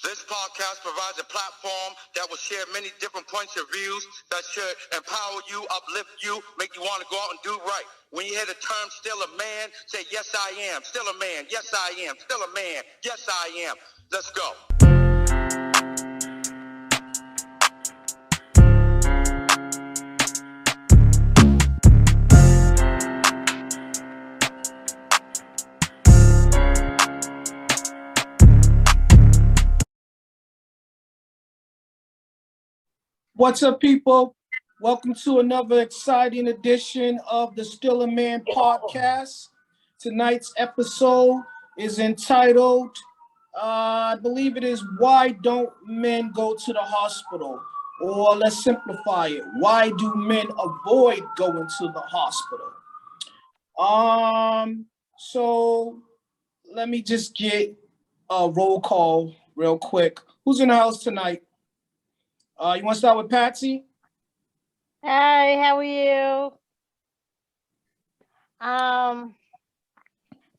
This podcast provides a platform that will share many different points of views that should empower you, uplift you, make you want to go out and do right. When you hear the term still a man, say, yes, I am. Still a man. Yes, I am. Still a man. Yes, I am. Let's go. What's up, people? Welcome to another exciting edition of the Still a Man podcast. Tonight's episode is entitled, I believe it is, Why Don't Men Go to the Hospital? Or let's simplify it, why do men avoid going to the hospital? So let me just get a roll call real quick. Who's in the house tonight? You want to start with Patsy? Hi, how are you?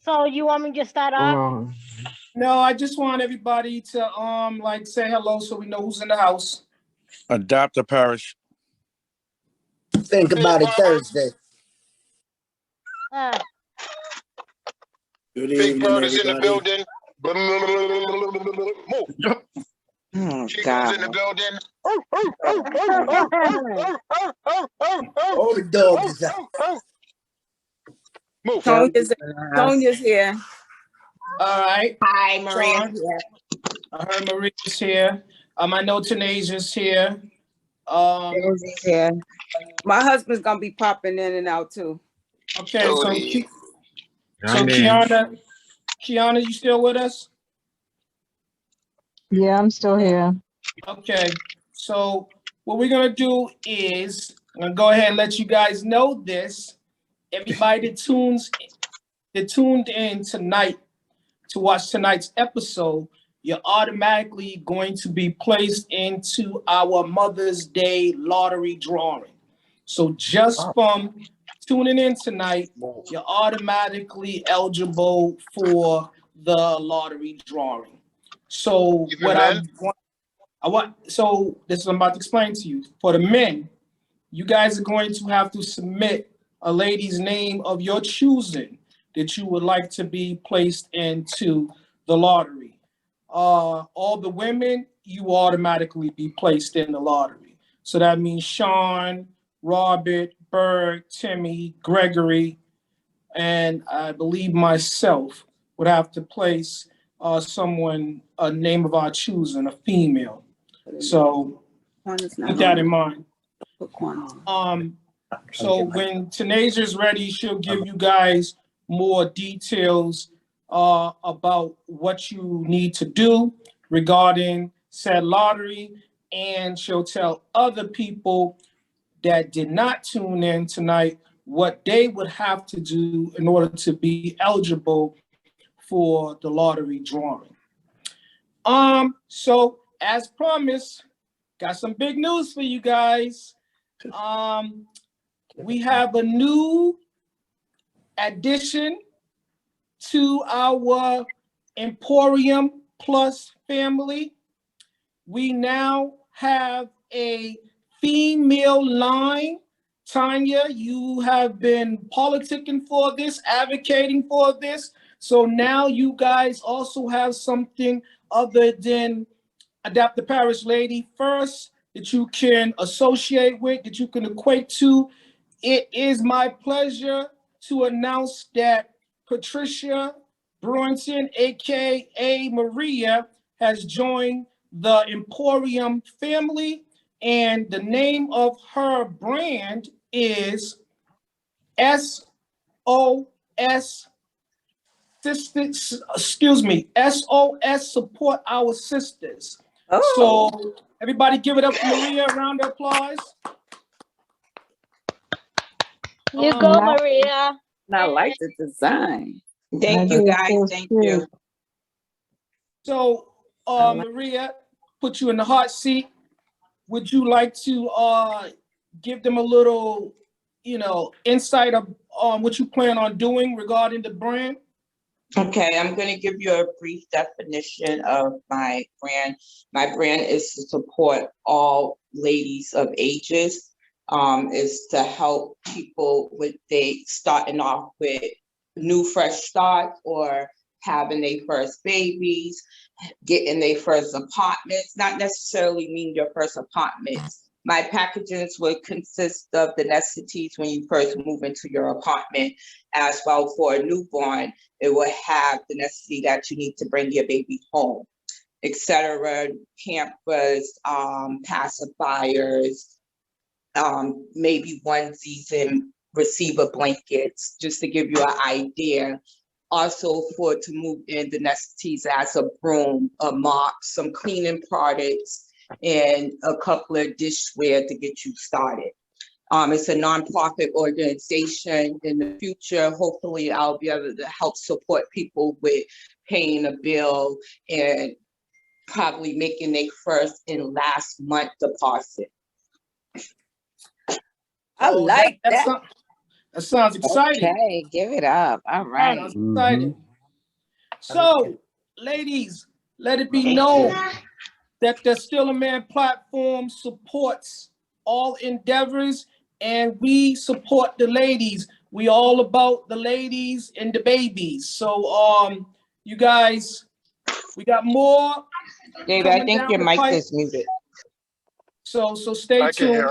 So you want me to start off? No, I just want everybody to say hello so we know who's in the house. Adopt a parish. Think about it Thursday. Good Big evening, Bird is in the everybody. building. Move. Oh, Chico's God. in the building. All the dogs is out. Move. Sonia's here. All right. Hi, Maria. I heard Maria's here. I know Tanasia's here. Rosie's here. My husband's gonna be popping in and out too. Okay, so Kiana, you still with us? Yeah, I'm still here. Okay, so what we're gonna do is I'm gonna go ahead and let you guys know this. Everybody that tuned in tonight to watch tonight's episode, you're automatically going to be placed into our Mother's Day lottery drawing. So just from tuning in tonight, you're automatically eligible for the lottery drawing. So this is what I'm about to explain to you. For the men, you guys are going to have to submit a lady's name of your choosing that you would like to be placed into the lottery. All the women, you automatically be placed in the lottery. So that means Sean, Robert, Berg, Timmy, Gregory, and I believe myself would have to place a name of our choosing, a female. So keep that in mind. So when Tanasia's ready, she'll give you guys more details about what you need to do regarding said lottery, and she'll tell other people that did not tune in tonight what they would have to do in order to be eligible for the lottery drawing. So as promised, got some big news for you guys. We have a new addition to our Emporium Plus family. We now have a female line. Tanya, you have been politicking for this, advocating for this. So now you guys also have something other than Adopt the Parish Lady first that you can associate with, that you can equate to. It is my pleasure to announce that Patricia Brunson, aka Maria, has joined the Emporium family, and the name of her brand is SOS SOS Support Our Sisters. So everybody give it up for Maria, a round of applause. You go, Maria. I like the design. Thank you, guys. Thank you. So, Maria, put you in the hot seat. Would you like to give them a little, insight of what you plan on doing regarding the brand? Okay, I'm going to give you a brief definition of my brand. My brand is to support all ladies of ages, is to help people with they starting off with new fresh start or having their first babies, getting their first apartments, not necessarily mean your first apartments. My packages would consist of the necessities when you first move into your apartment, as well for a newborn. It will have the necessity that you need to bring your baby home, etc. Pampers, pacifiers, maybe onesies and receiver blankets, just to give you an idea. Also for to move in the necessities as a broom, a mop, some cleaning products, and a couple of dishware to get you started. It's a nonprofit organization. In the future, hopefully I'll be able to help support people with paying a bill and probably making their first and last month deposit. I like that. That sounds exciting. Okay, give it up. All right. Sounds exciting. So, ladies, let it be known that the Still a Man platform supports all endeavors, and we support the ladies. We all about the ladies and the babies. So, you guys, we got more. David, I think your mic is muted. So stay tuned.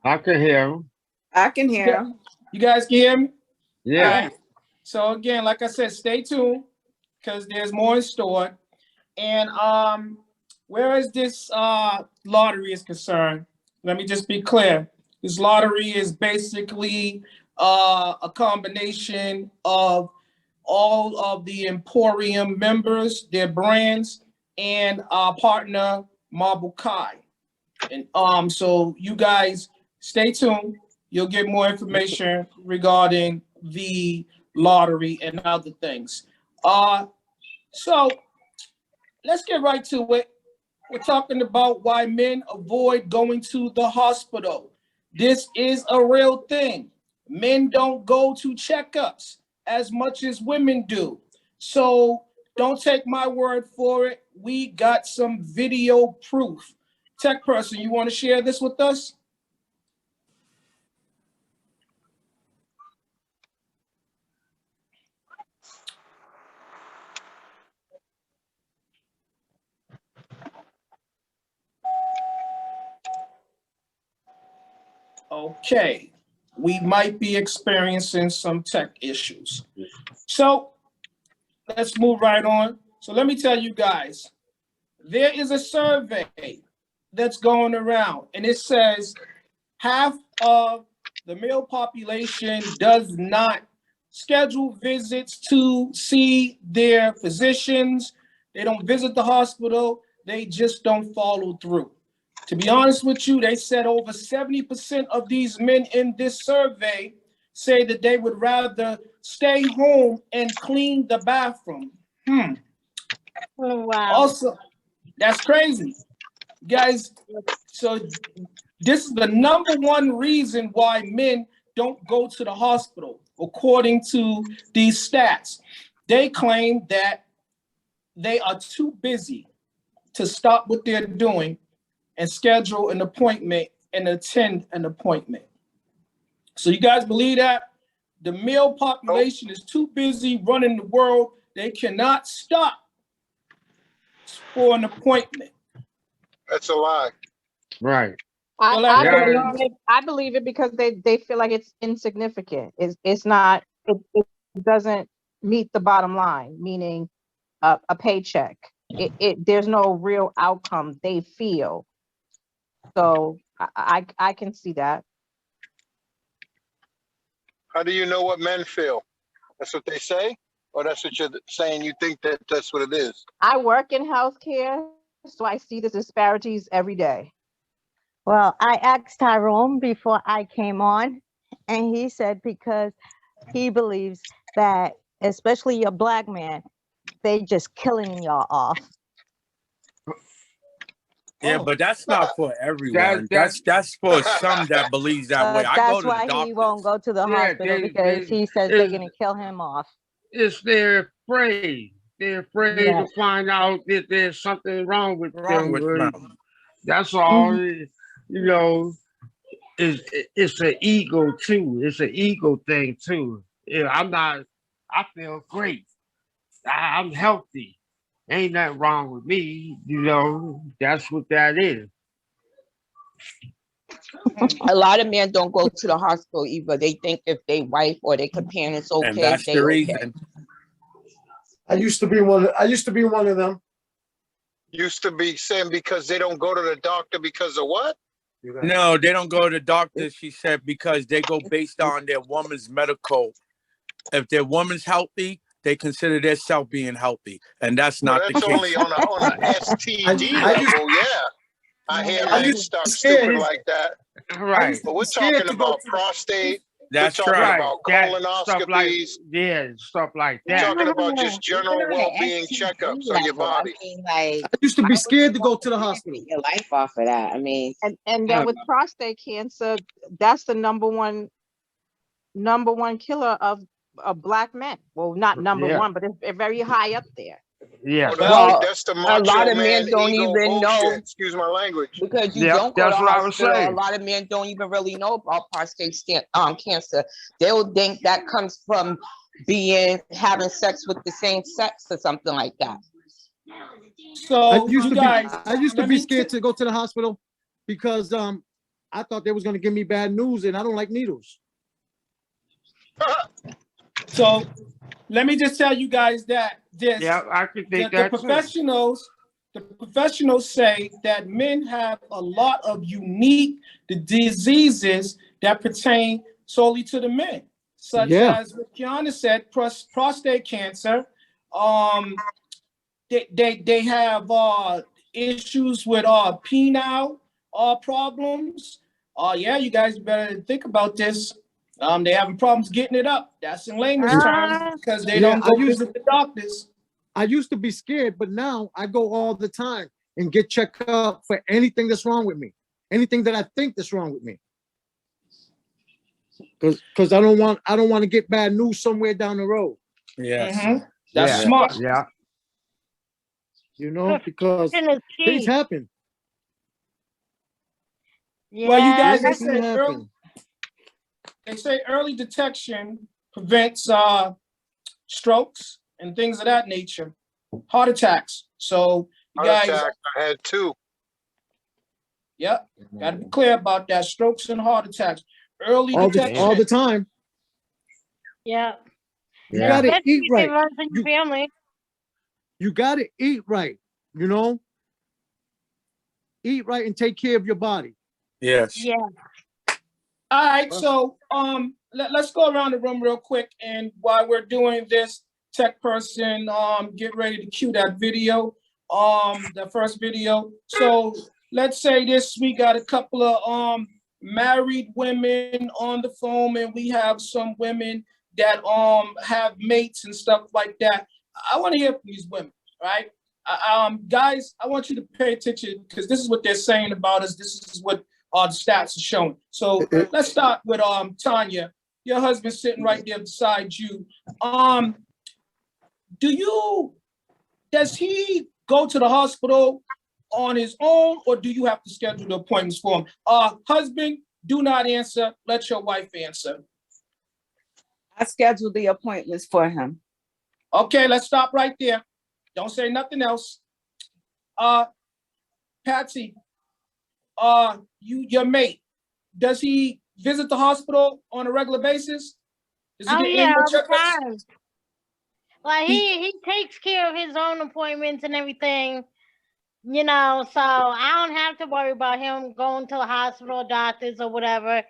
I can hear him. I can hear him. You guys can hear me? Yeah. All right. So again, like I said, stay tuned because there's more in store. And whereas this lottery is concerned, let me just be clear. This lottery is basically a combination of all of the Emporium members, their brands, and our partner, Marble Kai. And so you guys stay tuned. You'll get more information regarding the lottery and other things. So let's get right to it. We're talking about why men avoid going to the hospital. This is a real thing. Men don't go to checkups as much as women do. So don't take my word for it. We got some video proof. Tech person, you want to share this with us? Okay, we might be experiencing some tech issues. So let's move right on. So let me tell you guys, there is a survey that's going around, and it says half of the male population does not schedule visits to see their physicians. They don't visit the hospital. They just don't follow through. To be honest with you, they said over 70% of these men in this survey say that they would rather stay home and clean the bathroom. Oh, wow. Also, that's crazy. Guys, so this is the number one reason why men don't go to the hospital, according to these stats. They claim that they are too busy to stop what they're doing and schedule an appointment and attend an appointment. So you guys believe that? The male population is too busy running the world. They cannot stop for an appointment. That's a lie. Right. I believe it because they feel like it's insignificant. It's not, it doesn't meet the bottom line, meaning a paycheck. There's no real outcome they feel. So I can see that. How do you know what men feel? That's what they say? Or that's what you're saying you think that that's what it is? I work in healthcare, so I see the disparities every day. Well, I asked Tyrone before I came on, and he said because he believes that, especially your black man, they just killing y'all off. Yeah, but that's not for everyone. That's for some that believes that way. I go That's to the why doctor. he won't go to the hospital because he says they're gonna kill him off. is they're afraid. They're afraid Yes. to find out that there's something wrong with Wrong them. with them. That's all. You know, it's an ego too. It's an ego thing too. Yeah, I feel great. I'm healthy. Ain't nothing wrong with me. You know, that's what that is. A lot of men don't go to the hospital either. They think if they wife or their companion's And okay, that's they the okay. reason. I used to be one of them. Used to be saying because they don't go to the doctor because of what? No, they don't go to the doctor, she said, because they go based on their woman's medical. If their woman's healthy, they consider their self being healthy. And that's Well, not the that's only case. on a STD I used level, yeah. I hear I men used to stuck be stupid scared. like that. I Right. used to But be we're scared talking to go about to the prostate. That's We're talking right. about That stuff like colonoscopies. stuff like We're that. talking about just Even general on an well-being STD checkups on your level, I body. mean, like, I used to why be would scared you to go want to the to hospital. benefit your life off of that? I mean, And I then don't with know. prostate cancer, that's the number one killer of black men. Well, not number Yeah. one, but it's very high up there. Yeah. Oh, Well, that's the A lot macho of man men don't ego even know, bullshit. Excuse my language. because you Yeah. don't go to That's what I was hospital. A saying. lot of men don't even really know about prostate cancer. They'll think that comes from having sex with the same sex or something like that. so you guys, I used to let be me scared to go to the hospital because I thought they was gonna give me bad news and I don't like needles. So let me just tell you guys that Yeah, I could think the that too. professionals say that men have a lot of unique diseases that pertain solely to the men, such as what Kiana said, prostate cancer. They have issues with penile problems. Yeah, you guys better think about this. They having problems getting it up. That's in layman's terms because they don't go visit the doctors. I used to be scared, but now I go all the time and get checked up for anything that's wrong with me, anything that I think that's wrong with me. Because I don't want to get bad news somewhere down the road. Yes. Mm-hmm. That's Yeah. smart. Yeah. You know, because Perfection is things key. happen. Well, you Yeah, guys, Things do happen. they say early detection prevents strokes and things of that nature, heart attacks. So you Heart guys, attack, I had two. yep, got to be clear about that. Strokes and heart attacks, early detection. All the time. yeah. You Yeah. gotta Especially eat if it right. runs in your family. You gotta eat right. You know, eat right and take care of your body. Yes. Yeah. All right, so let's go around the room real quick, and while we're doing this, tech person, get ready to cue that video, the first video. So let's say this, we got a couple of married women on the phone, and we have some women that have mates and stuff like that. I want to hear from these women, right? Guys, I want you to pay attention because this is what they're saying about us. This is what the stats are showing. So let's start with Tanya. Your husband's sitting right there beside you. Does he go to the hospital on his own, or do you have to schedule the appointments for him? Husband, do not answer. Let your wife answer. I scheduled the appointments for him. Okay, let's stop right there. Don't say nothing else. Patsy, your mate, does he visit the hospital on a regular basis? Does he Oh get yeah, annual all the checkups? time. Like he takes care of his own appointments and everything, you know, so I don't have to worry about him going to the hospital, doctors or whatever,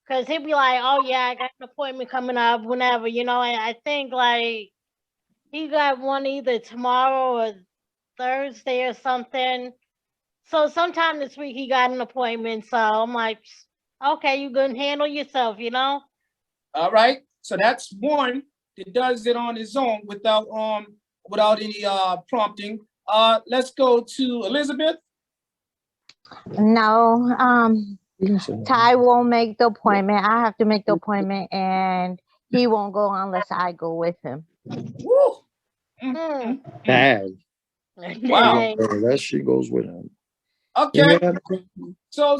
because he'll be like, oh yeah, I got an appointment coming up whenever, you know. I think like he got one either tomorrow or Thursday or something. So sometime this week he got an appointment, so I'm like, okay, you can handle yourself, you know. All right, so that's one that does it on his own without any prompting. Let's go to Elizabeth. No, Ty won't make the appointment. I have to make the appointment, and he won't go unless I go with him. Woo. Mm, Mm. mm, mm. Bad. Wow. That she goes with him. Okay. Yeah, So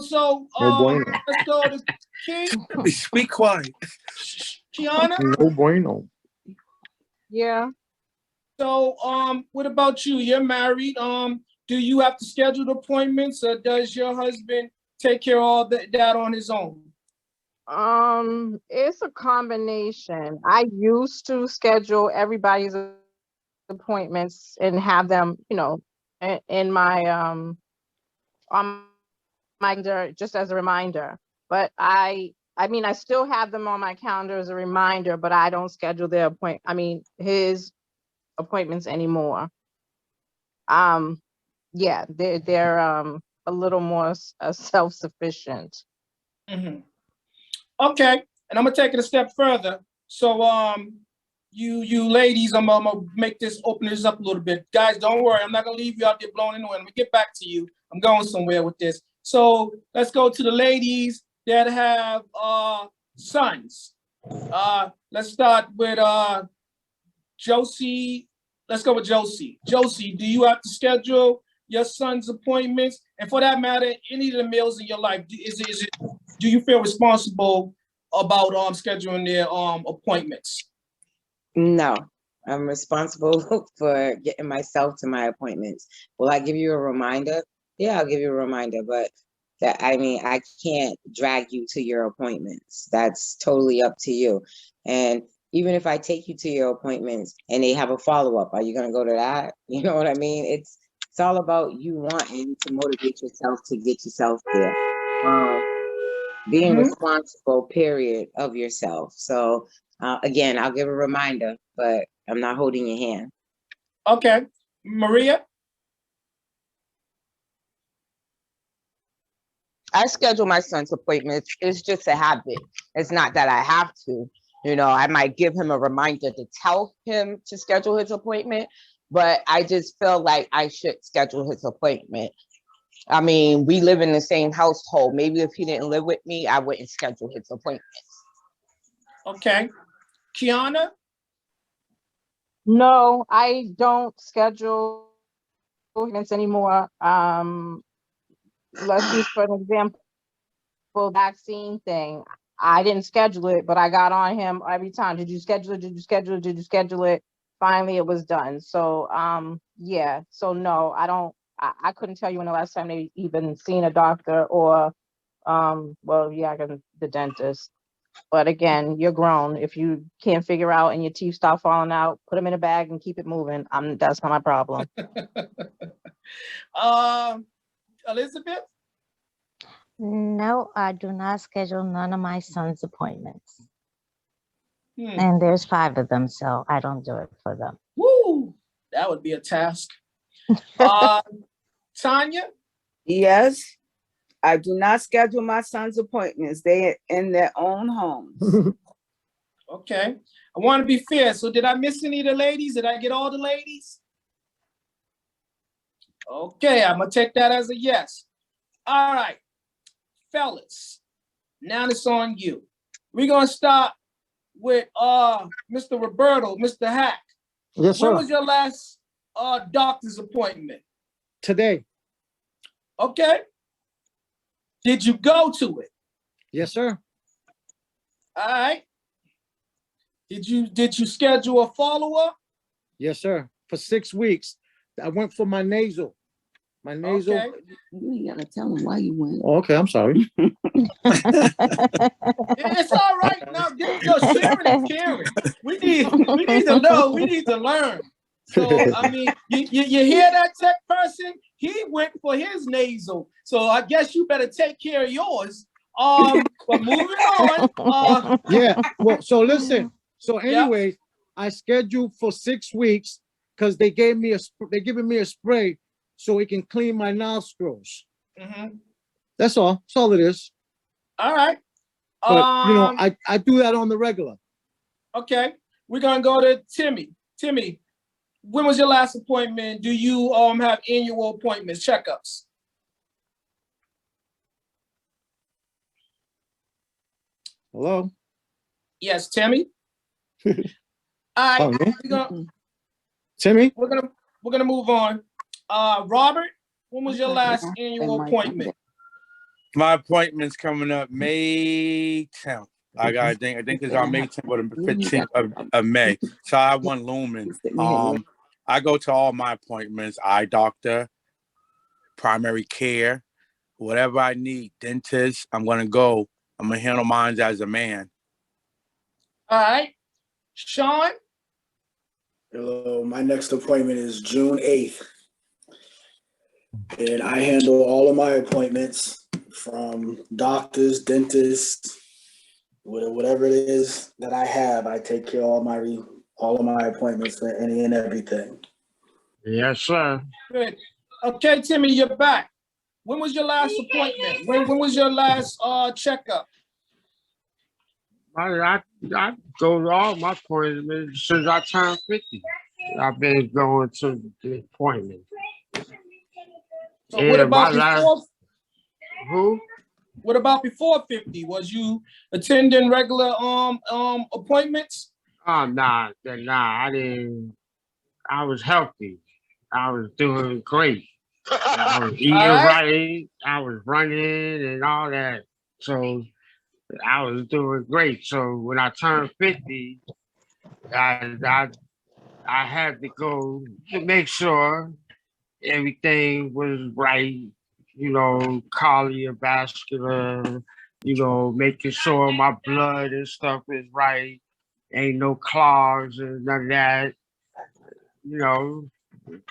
no bueno. let's go to Key. Be quiet. Kiana. No bueno. Yeah. So what about you? You're married. Do you have to schedule appointments, or does your husband take care of all that on his own? It's a combination. I used to schedule everybody's appointments and have them, in my on my calendar just as a reminder. But I mean, I still have them on my calendar as a reminder, but I don't schedule his appointments anymore. Yeah, they're a little more self-sufficient. Mm-hmm. Okay, and I'm gonna take it a step further. So you ladies, I'm gonna open this up a little bit. Guys, don't worry, I'm not gonna leave you out there blown in the wind. I'm gonna get back to you. I'm going somewhere with this. So let's go to the ladies that have sons. Let's start with Josie. Let's go with Josie. Josie, do you have to schedule your son's appointments? And for that matter, any of the males in your life, do you feel responsible about scheduling their appointments? No, I'm responsible for getting myself to my appointments. Will I give you a reminder? Yeah, I'll give you a reminder, but I can't drag you to your appointments. That's totally up to you. And even if I take you to your appointments and they have a follow-up, are you going to go to that? You know what I mean? It's all about you wanting to motivate yourself to get yourself there. Being responsible, period, of yourself. So again, I'll give a reminder, but I'm not holding your hand. Okay. Maria? I schedule my son's appointments. It's just a habit. It's not that I have to. I might give him a reminder to tell him to schedule his appointment, but I just feel like I should schedule his appointment. I mean, we live in the same household. Maybe if he didn't live with me, I wouldn't schedule his appointments. Okay. Kiana? No, I don't schedule appointments anymore. Let's use for an example, vaccine thing. I didn't schedule it, but I got on him every time. Did you schedule it? Did you schedule it? Did you schedule it? Finally, it was done. So, yeah. So no, I don't. I couldn't tell you when the last time they even seen a doctor or, well, yeah, the dentist. But again, you're grown. If you can't figure out and your teeth start falling out, put them in a bag and keep it moving. That's not my problem. Elizabeth? No, I do not schedule none of my son's appointments. And there's 5 of them, so I don't do it for them. Woo! That would be a task. Tanya? Yes, I do not schedule my son's appointments. They in their own homes. Okay. I want to be fair. So did I miss any of the ladies? Did I get all the ladies? Okay, I'm going to take that as a yes. All right. Fellas, now it's on you. We're going to start with Mr. Roberto, Mr. Hack. Yes, sir. When was your last doctor's appointment? Today. Okay. Did you go to it? Yes, sir. All right. Did you schedule a follow-up? Yes, sir. For 6 weeks. I went for my nasal. My nasal. Okay. You ain't gotta tell them why you went. Oh, okay, I'm sorry. It's all right. Now, sharing is caring. We need to know. We need to learn. So, I mean, you hear that tech person? He went for his nasal. So I guess you better take care of yours. But moving on. Yeah. Well, so listen. So anyways, I scheduled for 6 weeks because they're giving me a spray so it can clean my nostrils. That's all. That's all it is. All right. But I do that on the regular. Okay. We're gonna go to Timmy. Timmy, when was your last appointment? Do you have annual appointments, checkups? Hello? Yes, Timmy. All right, Oh, Timmy? we're gonna move on. Robert, when was your last annual appointment? My appointment's coming up May 10th. I think it's on May 10th or the 15th of May. So I have one looming. I go to all my appointments, eye doctor, primary care, whatever I need, dentist, I'm gonna go. I'm gonna handle mine as a man. All right, Sean. Hello, my next appointment is June 8th. And I handle all of my appointments from doctors, dentists, whatever it is that I have. I take care of all of my appointments for any and everything. Yes, sir. Good. Okay, Timmy, you're back. When was your last appointment? When was your last checkup? I go to all my appointments since I turned 50. I've been going to the appointment. So what about before? Who? What about before 50? Was you attending regular appointments? Oh, nah, I didn't. I was healthy. I was doing great. I was eating right. I was running and all that. So I was doing great. So when I turned 50, I had to go to make sure everything was right, cardiovascular, making sure my blood and stuff is right. Ain't no clogs and none of that.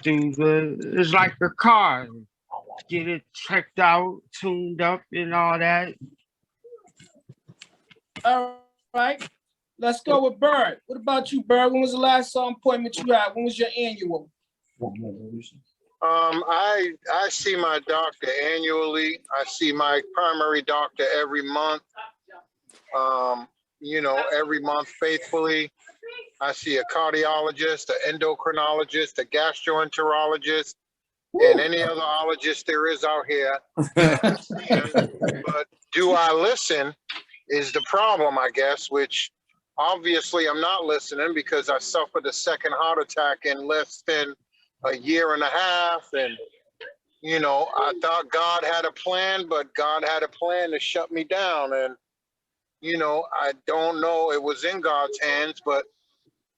It's like a car. Get it checked out, tuned up and all that. All right. Let's go with Bird. What about you, Bird? When was the last appointment you had? When was your annual? I see my doctor annually. I see my primary doctor every month. Every month faithfully. I see a cardiologist, an endocrinologist, a gastroenterologist, and any other ologist there is out here. But do I listen is the problem, I guess, which obviously I'm not listening because I suffered a second heart attack in less than a year and a half. And, I thought God had a plan, but God had a plan to shut me down. And, I don't know, it was in God's hands, but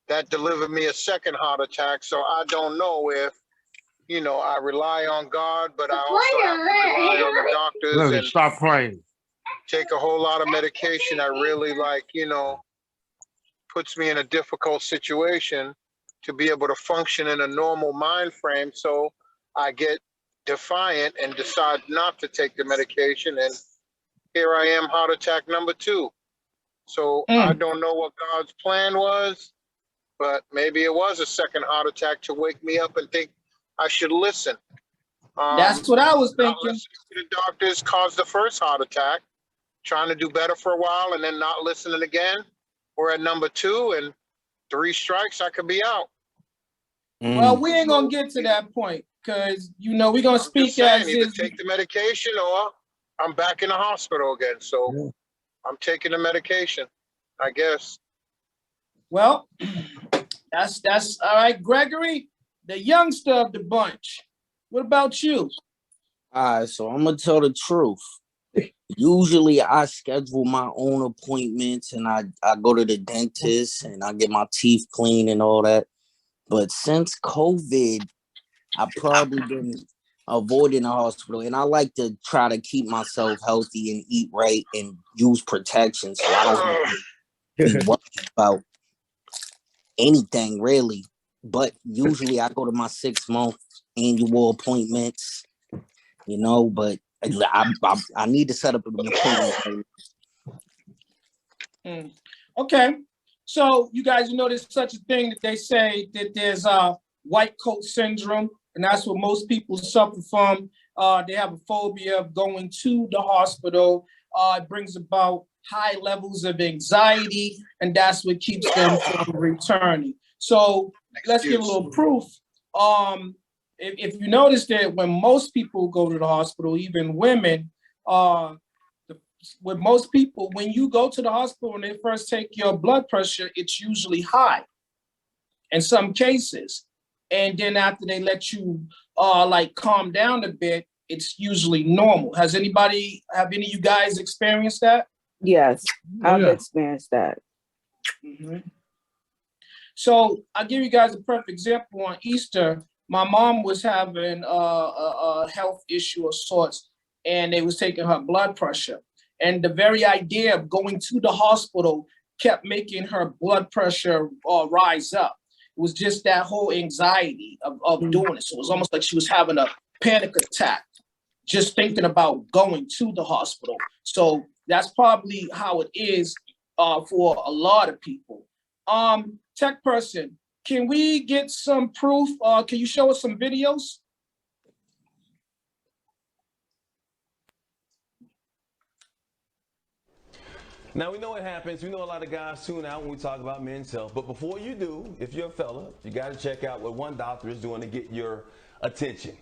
that delivered me a second heart attack. So I don't know if, I rely on God, but I also have to rely on the doctors and stop praying. Take a whole lot of medication that really puts me in a difficult situation to be able to function in a normal mind frame. So I get defiant and decide not to take the medication. And here I am, heart attack number 2. So I don't know what God's plan was, but maybe it was a second heart attack to wake me up and think I should listen. That's what I was thinking. The doctors caused the first heart attack, trying to do better for a while and then not listening again. We're at number 2 and 3 strikes, I could be out. Well, we ain't gonna get to that point because we're gonna speak as either take the medication or I'm back in the hospital again. So I'm taking the medication, I guess. Well, that's all right, Gregory, the youngster of the bunch. What about you? All right, so I'm gonna tell the truth. Usually I schedule my own appointments and I go to the dentist and I get my teeth cleaned and all that. But since COVID, I've probably been avoiding the hospital, and I like to try to keep myself healthy and eat right and use protection, so I don't have to be worried about anything really. But usually I go to my 6-month annual appointments, but I need to set up an appointment. Okay, so you guys know there's such a thing that they say that there's white coat syndrome, and that's what most people suffer from. They have a phobia of going to the hospital. It brings about high levels of anxiety, and that's what keeps them from returning. So let's give a little proof. If you notice that when most people go to the hospital, even women, with most people, when you go to the hospital and they first take your blood pressure, it's usually high. in some cases. And then after they let you like calm down a bit, it's usually normal. Have any of you guys experienced that? Yes, I've yeah. experienced that. Mm-hmm. So I'll give you guys a perfect example. On Easter, my mom was having a health issue of sorts, and they was taking her blood pressure. And the very idea of going to the hospital kept making her blood pressure rise up. It was just that whole anxiety of doing it. So it was almost like she was having a panic attack just thinking about going to the hospital. So that's probably how it is for a lot of people. Tech person, can we get some proof? Can you show us some videos? Now, we know what happens. We know a lot of guys tune out when we talk about men's health. But before you do, if you're a fella, you got to check out what one doctor is doing to get your attention.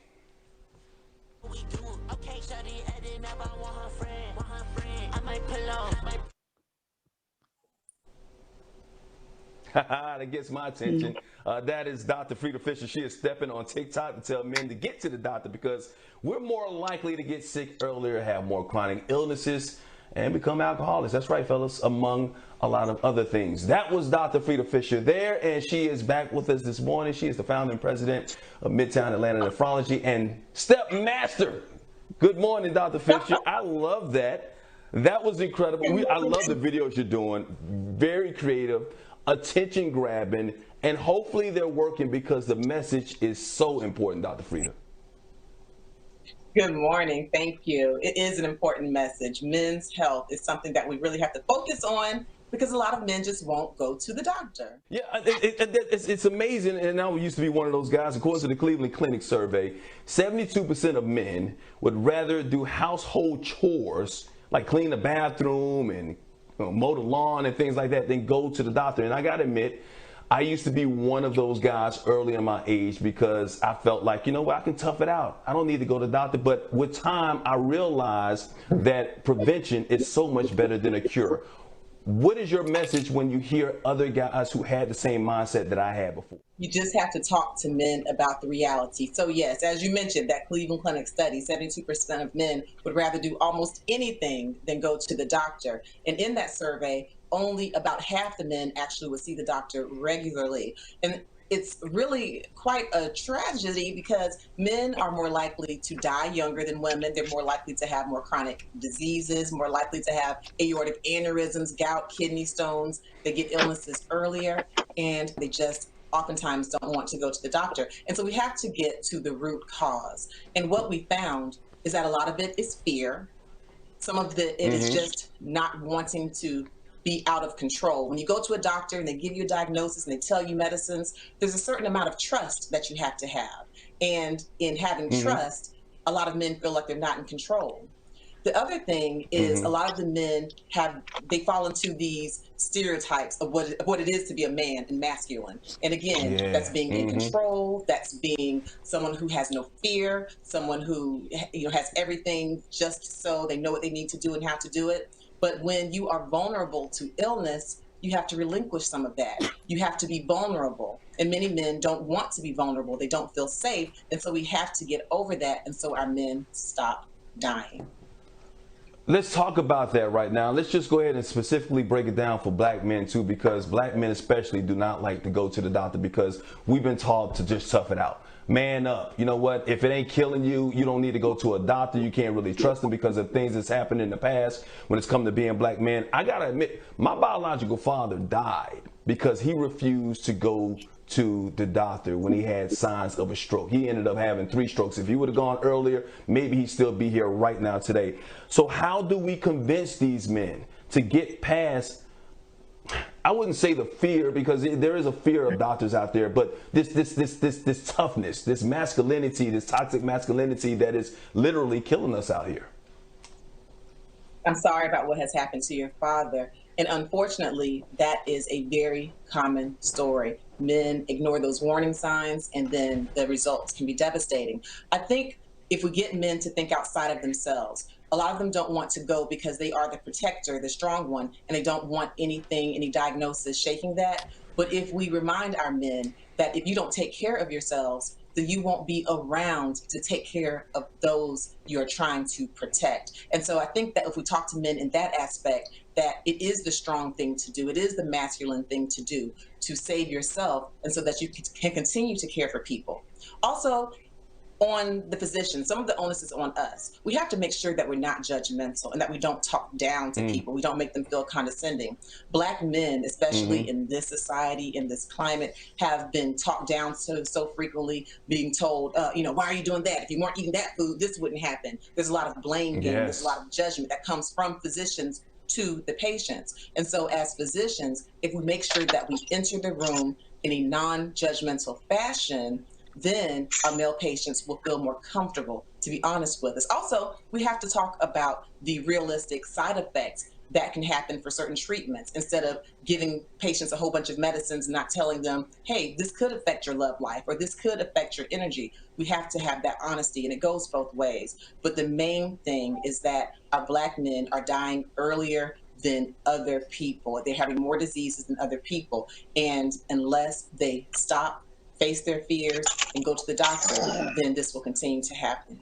That gets my attention. That is Dr. Frida Fisher. She is stepping on TikTok to tell men to get to the doctor because we're more likely to get sick earlier, have more chronic illnesses, and become alcoholics. That's right, fellas, among a lot of other things. That was Dr. Frida Fisher there, and she is back with us this morning. She is the founder and president of Midtown Atlanta Nephrology and Step Master. Good morning, Dr. Fisher. I love that. That was incredible. I love the videos you're doing. Very creative, attention grabbing, and hopefully they're working because the message is so important, Dr. Frida. Good morning. Thank you. It is an important message. Men's health is something that we really have to focus on because a lot of men just won't go to the doctor. Yeah, it's amazing. And I used to be one of those guys. According to the Cleveland Clinic survey, 72% of men would rather do household chores like clean the bathroom and mow the lawn and things like that than go to the doctor. And I got to admit, I used to be one of those guys early in my age because I felt like, you know what, I can tough it out. I don't need to go to the doctor. But with time, I realized that prevention is so much better than a cure. What is your message when you hear other guys who had the same mindset that I had before? You just have to talk to men about the reality. So yes, as you mentioned, that Cleveland Clinic study, 72% of men would rather do almost anything than go to the doctor. And in that survey, only about half the men actually would see the doctor regularly. And it's really quite a tragedy because men are more likely to die younger than women. They're more likely to have more chronic diseases, more likely to have aortic aneurysms, gout, kidney stones. They get illnesses earlier, and they just oftentimes don't want to go to the doctor. And so we have to get to the root cause. And what we found is that a lot of it is fear. Some of it is just not wanting to be out of control. When you go to a doctor and they give you a diagnosis and they tell you medicines, there's a certain amount of trust that you have to have. And in having trust, a lot of men feel like they're not in control. The other thing is a lot of the men they fall into these stereotypes of what it is to be a man and masculine. And again, that's being in control, that's being someone who has no fear, someone who has everything just so they know what they need to do and how to do it. But when you are vulnerable to illness, you have to relinquish some of that. You have to be vulnerable. And many men don't want to be vulnerable. They don't feel safe. And so we have to get over that. And so our men stop dying. Let's talk about that right now. Let's just go ahead and specifically break it down for black men too, because black men especially do not like to go to the doctor because we've been taught to just tough it out. Man up. You know what? If it ain't killing you, you don't need to go to a doctor. You can't really trust them because of things that's happened in the past when it's come to being black men. I gotta admit, my biological father died because he refused to go to the doctor when he had signs of a stroke. He ended up having 3 strokes. If he would have gone earlier, maybe he'd still be here right now today. So how do we convince these men to get past, I wouldn't say the fear, because there is a fear of doctors out there, but this toughness, this masculinity, this toxic masculinity that is literally killing us out here? I'm sorry about what has happened to your father. And unfortunately, that is a very common story. Men ignore those warning signs, and then the results can be devastating. I think if we get men to think outside of themselves, a lot of them don't want to go because they are the protector, the strong one, and they don't want anything, any diagnosis shaking that. But if we remind our men that if you don't take care of yourselves, then you won't be around to take care of those you're trying to protect. And so I think that if we talk to men in that aspect, that it is the strong thing to do, it is the masculine thing to do, to save yourself, and so that you can continue to care for people. Also, on the physician, some of the onus is on us. We have to make sure that we're not judgmental and that we don't talk down to people. We don't make them feel condescending. Black men, especially in this society, in this climate, have been talked down so frequently, being told, why are you doing that? If you weren't eating that food, this wouldn't happen. There's a lot of blame game. There's a lot of judgment that comes from physicians to the patients. And so as physicians, if we make sure that we enter the room in a non-judgmental fashion, then our male patients will feel more comfortable, to be honest with us. Also, we have to talk about the realistic side effects that can happen for certain treatments, instead of giving patients a whole bunch of medicines and not telling them, hey, this could affect your love life, or this could affect your energy. We have to have that honesty, and it goes both ways. But the main thing is that our Black men are dying earlier than other people. They're having more diseases than other people. And unless they stop, face their fears, and go to the doctor, then this will continue to happen.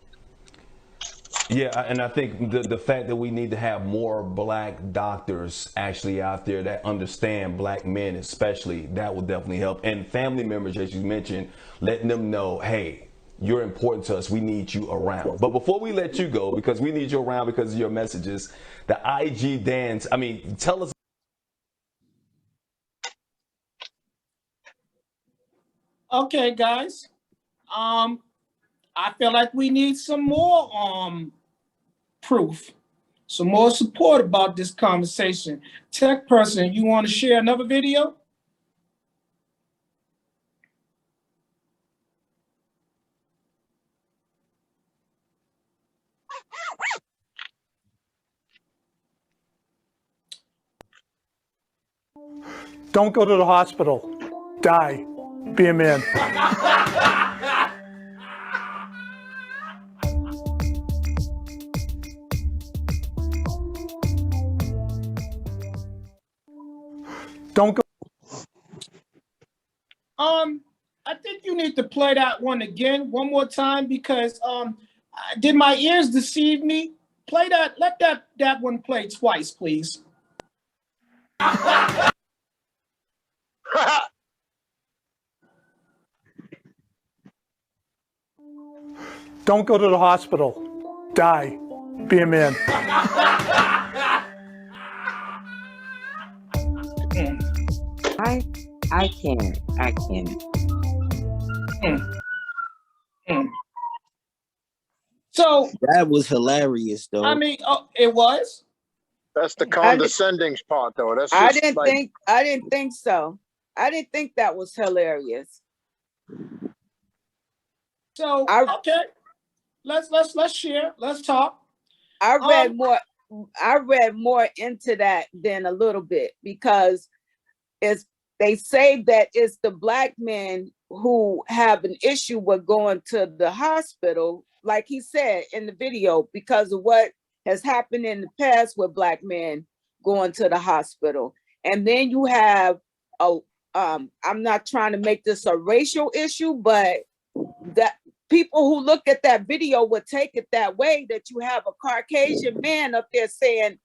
Yeah, and I think the fact that we need to have more Black doctors actually out there that understand Black men especially, that will definitely help. And family members, as you mentioned, letting them know, hey, you're important to us. We need you around. But before we let you go, because we need you around because of your messages, the IG dance, tell us. Okay, guys. I feel like we need some more proof, some more support about this conversation. Tech person, you want to share another video? Don't go to the hospital. Die. Be a man. Don't go. I think you need to play that one again one more time, because did my ears deceive me? Play that, let that one play twice, please. Don't go to the hospital. Die. Be a man. I can't. So that was hilarious, though. It was. That's the condescending part, though. That's just I didn't think so. I didn't think that was hilarious. So okay, let's share. Let's talk. I read more into that than a little bit, because they say that it's the Black men who have an issue with going to the hospital, like he said in the video, because of what has happened in the past with Black men going to the hospital. And then you have I'm not trying to make this a racial issue, but that people who look at that video would take it that way, that you have a Caucasian man up there saying,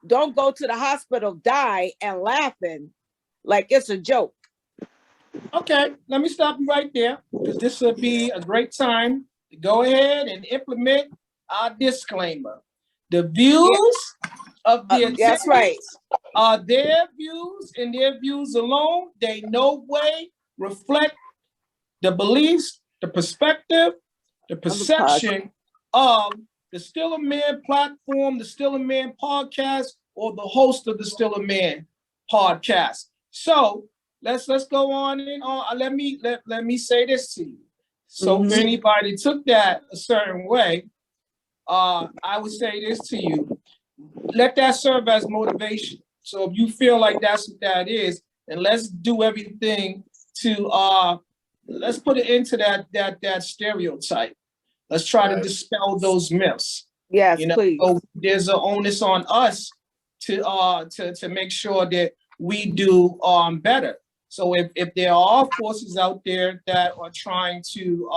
don't go to the hospital, die, and laughing like it's a joke. Okay, let me stop you right there, because this would be a great time to go ahead and implement our disclaimer. The views of the attendees are their views and their views alone. They no way reflect the beliefs, the perspective, the perception of the Still a Man platform, the Still a Man podcast, or the host of the Still a Man podcast. So let's go on and on. Let me say this to you. So if anybody took that a certain way, I would say this to you: let that serve as motivation. So if you feel like that's what that is, then let's do everything to let's put it into that stereotype. Let's try to dispel those myths. Yes, please. So there's an onus on us to make sure that we do better. So if there are forces out there that are trying to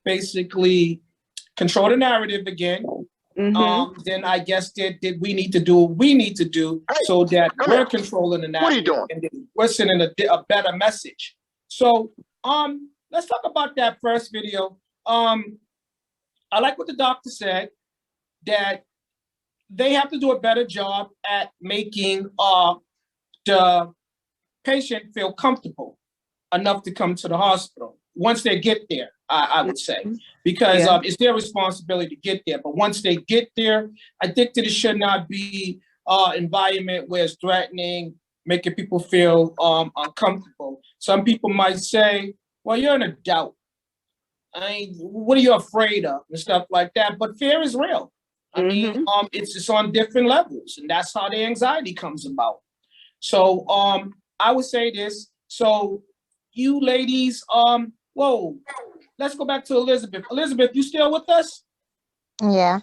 basically control the narrative again, then I guess that we need to do what we need to do so that we're controlling the narrative. What are you doing? And then we're sending a better message. So let's talk about that first video. I like what the doctor said, that they have to do a better job at making the patient feel comfortable enough to come to the hospital once they get there, I would say, because it's their responsibility to get there. But once they get there, I think that it should not be environment where it's threatening, making people feel uncomfortable. Some people might say, well, you're an adult. What are you afraid of and stuff like that? But fear is real. I mean, it's on different levels, and that's how the anxiety comes about. So I would say this. So you ladies, whoa, let's go back to Elizabeth. Elizabeth, you still with us? Yeah.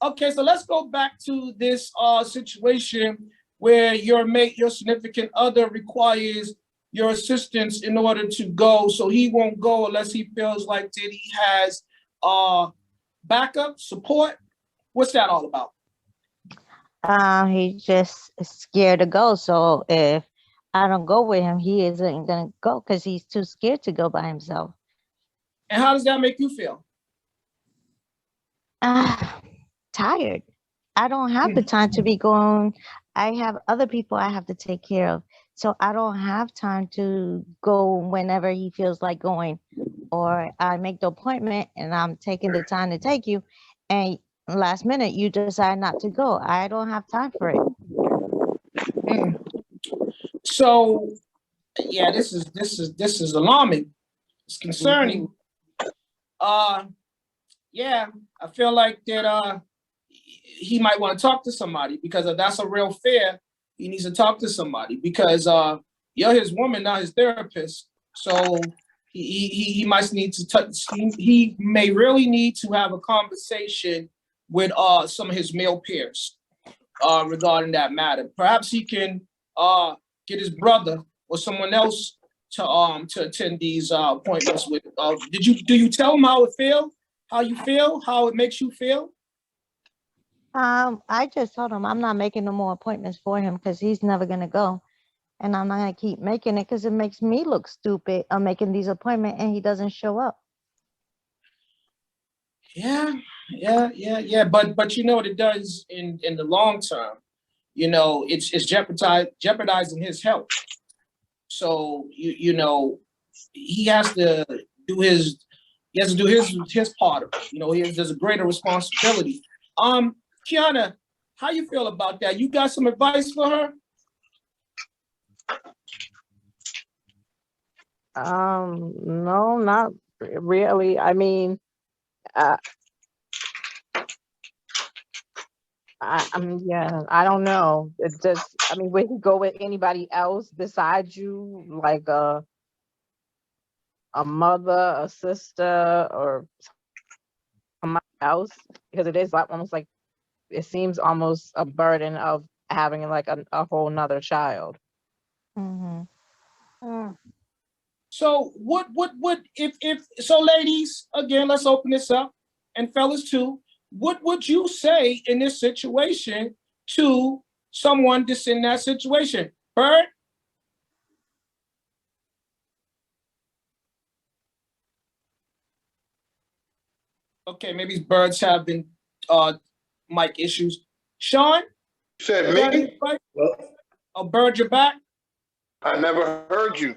Okay, so let's go back to this situation where your significant other requires your assistance in order to go, so he won't go unless he feels like that he has backup support. What's that all about? He's just scared to go. So if I don't go with him, he isn't gonna go because he's too scared to go by himself. And how does that make you feel? Tired. I don't have the time to be going. I have other people I have to take care of. So I don't have time to go whenever he feels like going. Or I make the appointment and I'm taking the time to take you, and last minute you decide not to go. I don't have time for it. So yeah, this is alarming. It's concerning. Yeah, I feel like that he might want to talk to somebody, because if that's a real fear, he needs to talk to somebody, because you're his woman, not his therapist. So he might need to touch. He may really need to have a conversation with some of his male peers regarding that matter. Perhaps he can get his brother or someone else to attend these appointments with. Do you tell him how you feel, how it makes you feel? I just told him I'm not making no more appointments for him because he's never gonna go, and I'm not gonna keep making it because it makes me look stupid. I'm making these appointments and he doesn't show up. Yeah. But you know what it does in the long term. You know, it's jeopardizing his health. So you know, he has to do his part of it. You know, there's a greater responsibility. Kiana, how you feel about that? You got some advice for her? No, not really. I mean, I don't know. It just, I mean, would he go with anybody else besides you, like a mother, a sister, or somebody else? Because it is like almost like, it seems almost a burden of having like a whole nother child. So what if so, ladies, again, let's open this up, and fellas too. What would you say in this situation to someone that's in that situation? Bird? Okay, maybe Bird's having mic issues. Sean? You said me? Oh, Bird, you're back? I never heard you.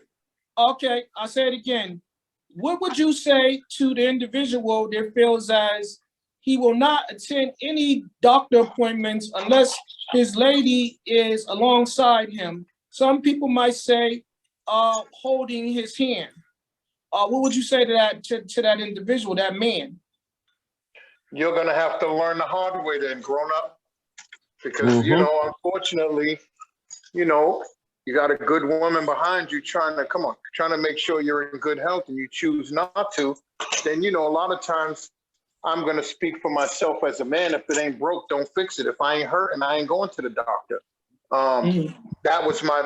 Okay, I'll say it again. What would you say to the individual that feels as he will not attend any doctor appointments unless his lady is alongside him? Some people might say holding his hand. What would you say to that individual, that man? You're gonna have to learn the hard way then, grown up, because you know, unfortunately, you know, you got a good woman behind you trying to make sure you're in good health, and you choose not to. Then, you know, a lot of times I'm going to speak for myself as a man. If it ain't broke, don't fix it. If I ain't hurting, I ain't going to the doctor. That was my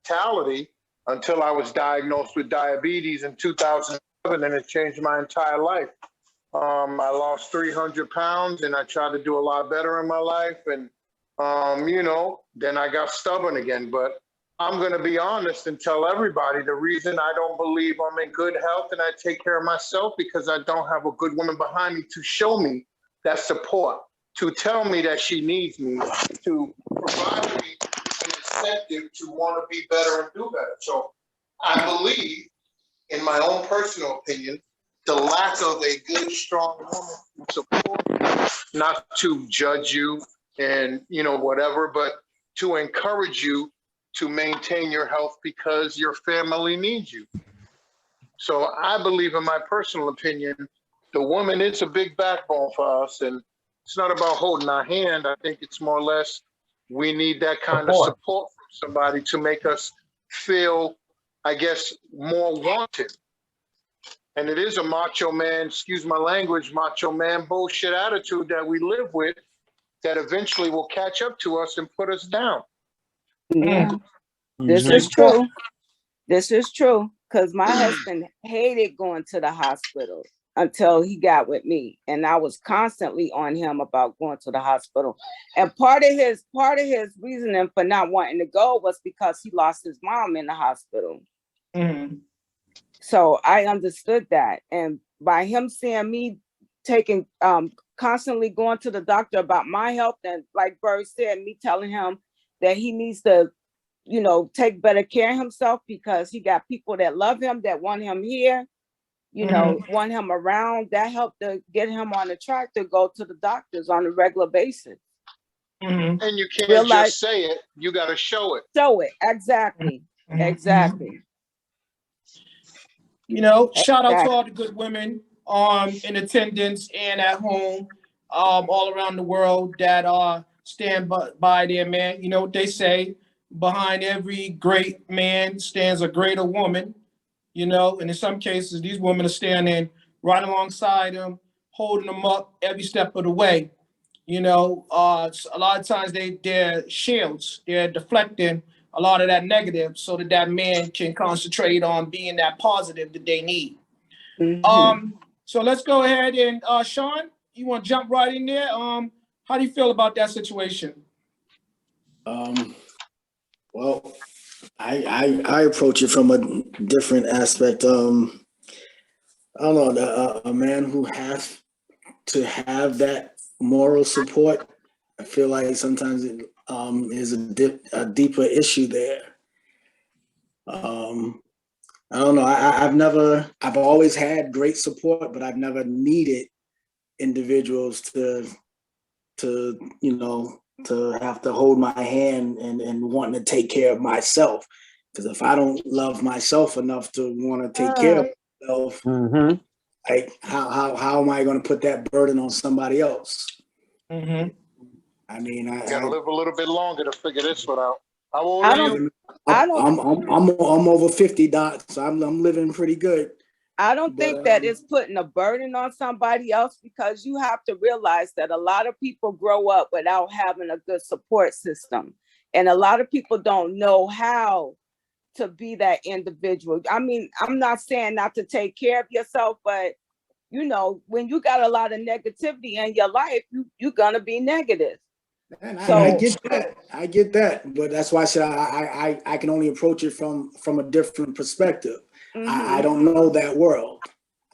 mentality. until I was diagnosed with diabetes in 2007, and it changed my entire life. I lost 300 pounds, and I tried to do a lot better in my life. And, then I got stubborn again. But I'm going to be honest and tell everybody the reason I don't believe I'm in good health and I take care of myself, because I don't have a good woman behind me to show me that support, to tell me that she needs me, to provide me an incentive to want to be better and do better. So I believe, in my own personal opinion, the lack of a good, strong woman to support you, not to judge you and, whatever, but to encourage you to maintain your health because your family needs you. So I believe, in my personal opinion, the woman is a big backbone for us. And it's not about holding our hand. I think it's more or less we need that kind of support from somebody to make us feel, I guess, more wanted. And it is a macho man, excuse my language, macho man bullshit attitude that we live with that eventually will catch up to us and put us down. Yeah. This is true. This is true. Because my husband hated going to the hospital until he got with me. And I was constantly on him about going to the hospital. And part of his reasoning for not wanting to go was because he lost his mom in the hospital. Mm-hmm. So I understood that. And by him seeing me taking constantly going to the doctor about my health, and like Bird said, me telling him that he needs to, take better care of himself because he got people that love him, that want him here, want him around. That helped to get him on the track to go to the doctors on a regular basis. Mm-hmm. And you can't just say it, you got to show it. Show it, exactly. Mm-hmm. Exactly. Shout out to all the good women in attendance and at home all around the world that stand by their man. You know what they say, behind every great man stands a greater woman, and in some cases these women are standing right alongside him, holding them up every step of the way. A lot of times they're shields, they're deflecting a lot of that negative so that man can concentrate on being that positive that they need. Mm-hmm. So let's go ahead and Sean, you want to jump right in there? How do you feel about that situation? Well, I approach it from a different aspect. I don't know, a man who has to have that moral support, I feel like sometimes it is a deeper issue there. I don't know. I've always had great support, but I've never needed individuals to have to hold my hand and wanting to take care of myself. Because if I don't love myself enough to want to take care of myself, like how am I going to put that burden on somebody else? Mm-hmm. I mean, I gotta live a little bit longer to figure this one out. How old I are you? I'm over 50, Doc, so I'm living pretty good. I don't think that it's putting a burden on somebody else, because you have to realize that a lot of people grow up without having a good support system. And a lot of people don't know how to be that individual. I mean, I'm not saying not to take care of yourself, but when you got a lot of negativity in your life, you're gonna be negative. And so I get that, but that's why I said I can only approach it from a different perspective. Mm-hmm. I don't know that world.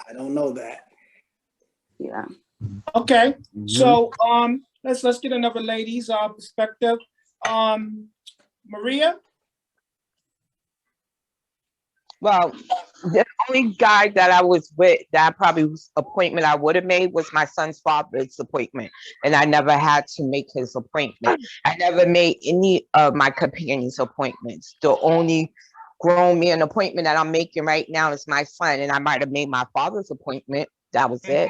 I don't know that. Yeah. Okay. Mm-hmm. So let's get another lady's perspective. Maria. Well, the only guy that I was with that appointment I would have made was my son's father's appointment. And I never had to make his appointment. I never made any of my companions' appointments. The only grown man appointment that I'm making right now is my son. And I might have made my father's appointment. That was it.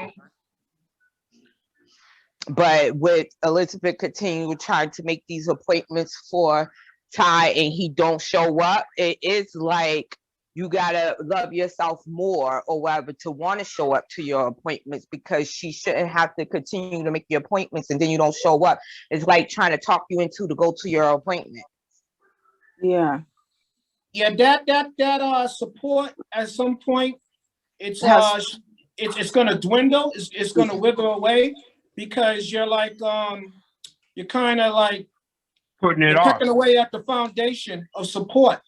But with Elizabeth continue trying to make these appointments for Ty and he don't show up, it is like, you gotta love yourself more or whatever to want to show up to your appointments, because she shouldn't have to continue to make your appointments and then you don't show up. It's like trying to talk you into to go to your appointment. Yeah. Yeah, that support at some point, it's gonna dwindle, it's gonna wither away, because you're like you're kind of like Putting it you're off. picking away at the foundation of support.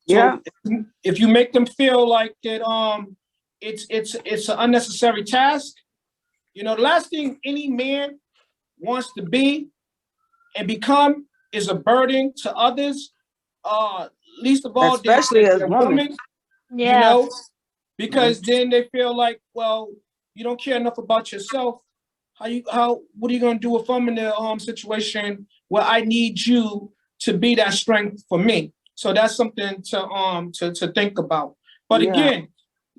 Yeah. So if you make them feel like that it's an unnecessary task, you know, the last thing any man wants to be and become is a burden to others, least of all Especially as their women. women, you Yeah. know, because then they feel like, well, you don't care enough about yourself. What are you gonna do if I'm in a situation where I need you to be that strength for me? So that's something to think about. But Yeah. again,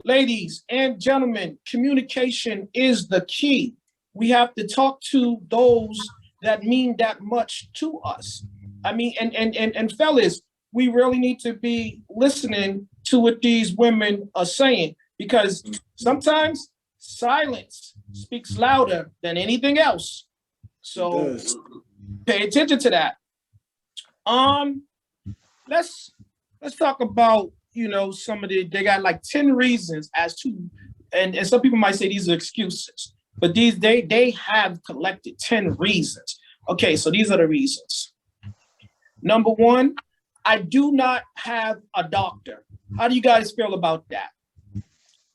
ladies and gentlemen, communication is the key. We have to talk to those that mean that much to us. I mean, and fellas, we really need to be listening to what these women are saying, because sometimes silence speaks louder than anything else. So pay attention to that. Let's talk about, you know, some of they got like 10 reasons as to, and some people might say these are excuses, but they have collected 10 reasons. Okay, so these are the reasons. Number one, I do not have a doctor. How do you guys feel about that?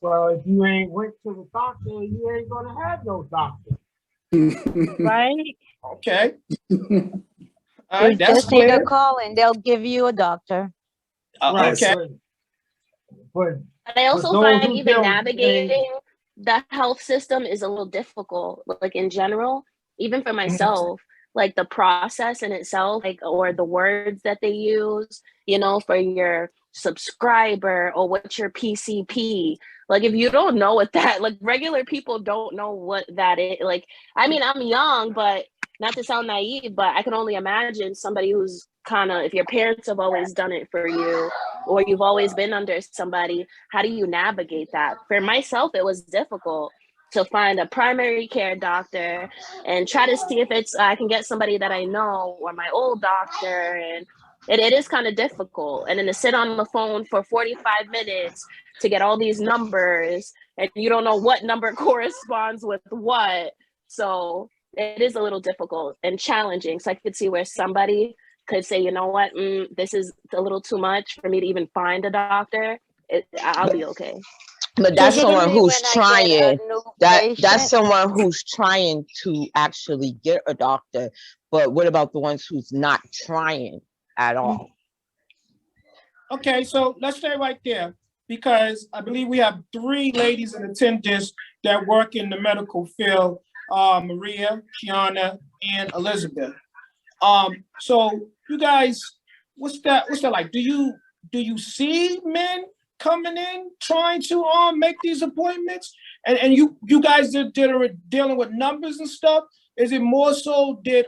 Well, if you ain't went to the doctor, you ain't gonna have no doctor. Right? Okay. You All right, that's just need clear. a call and they'll give you a doctor. Right, Okay. but I also those find who even don't, navigating the health system is a little difficult, like in general, even for myself, like the process in itself, like, or the words that they use, you know, for your subscriber, or what's your PCP. Like, if you don't know what that, like, regular people don't know what that is. Like, I mean, I'm young, but not to sound naive, but I can only imagine somebody who's kind of, if your parents have always done it for you, or you've always been under somebody, how do you navigate that? For myself, it was difficult to find a primary care doctor and try to see if I can get somebody that I know, or my old doctor. And it is kind of difficult. And then to sit on the phone for 45 minutes to get all these numbers, and you don't know what number corresponds with what. So it is a little difficult and challenging. So I could see where somebody could say, you know what, this is a little too much for me to even find a doctor. I'll be okay. But that's someone Usually who's when I get a trying. new That's patient, someone who's trying to actually get a doctor. But what about the ones who's not trying at all? Okay, so let's stay right there, because I believe we have 3 ladies in attendance that work in the medical field, Maria, Kiana, and Elizabeth. So you guys, what's that like? Do you see men coming in trying to make these appointments? And you guys that are dealing with numbers and stuff, is it more so that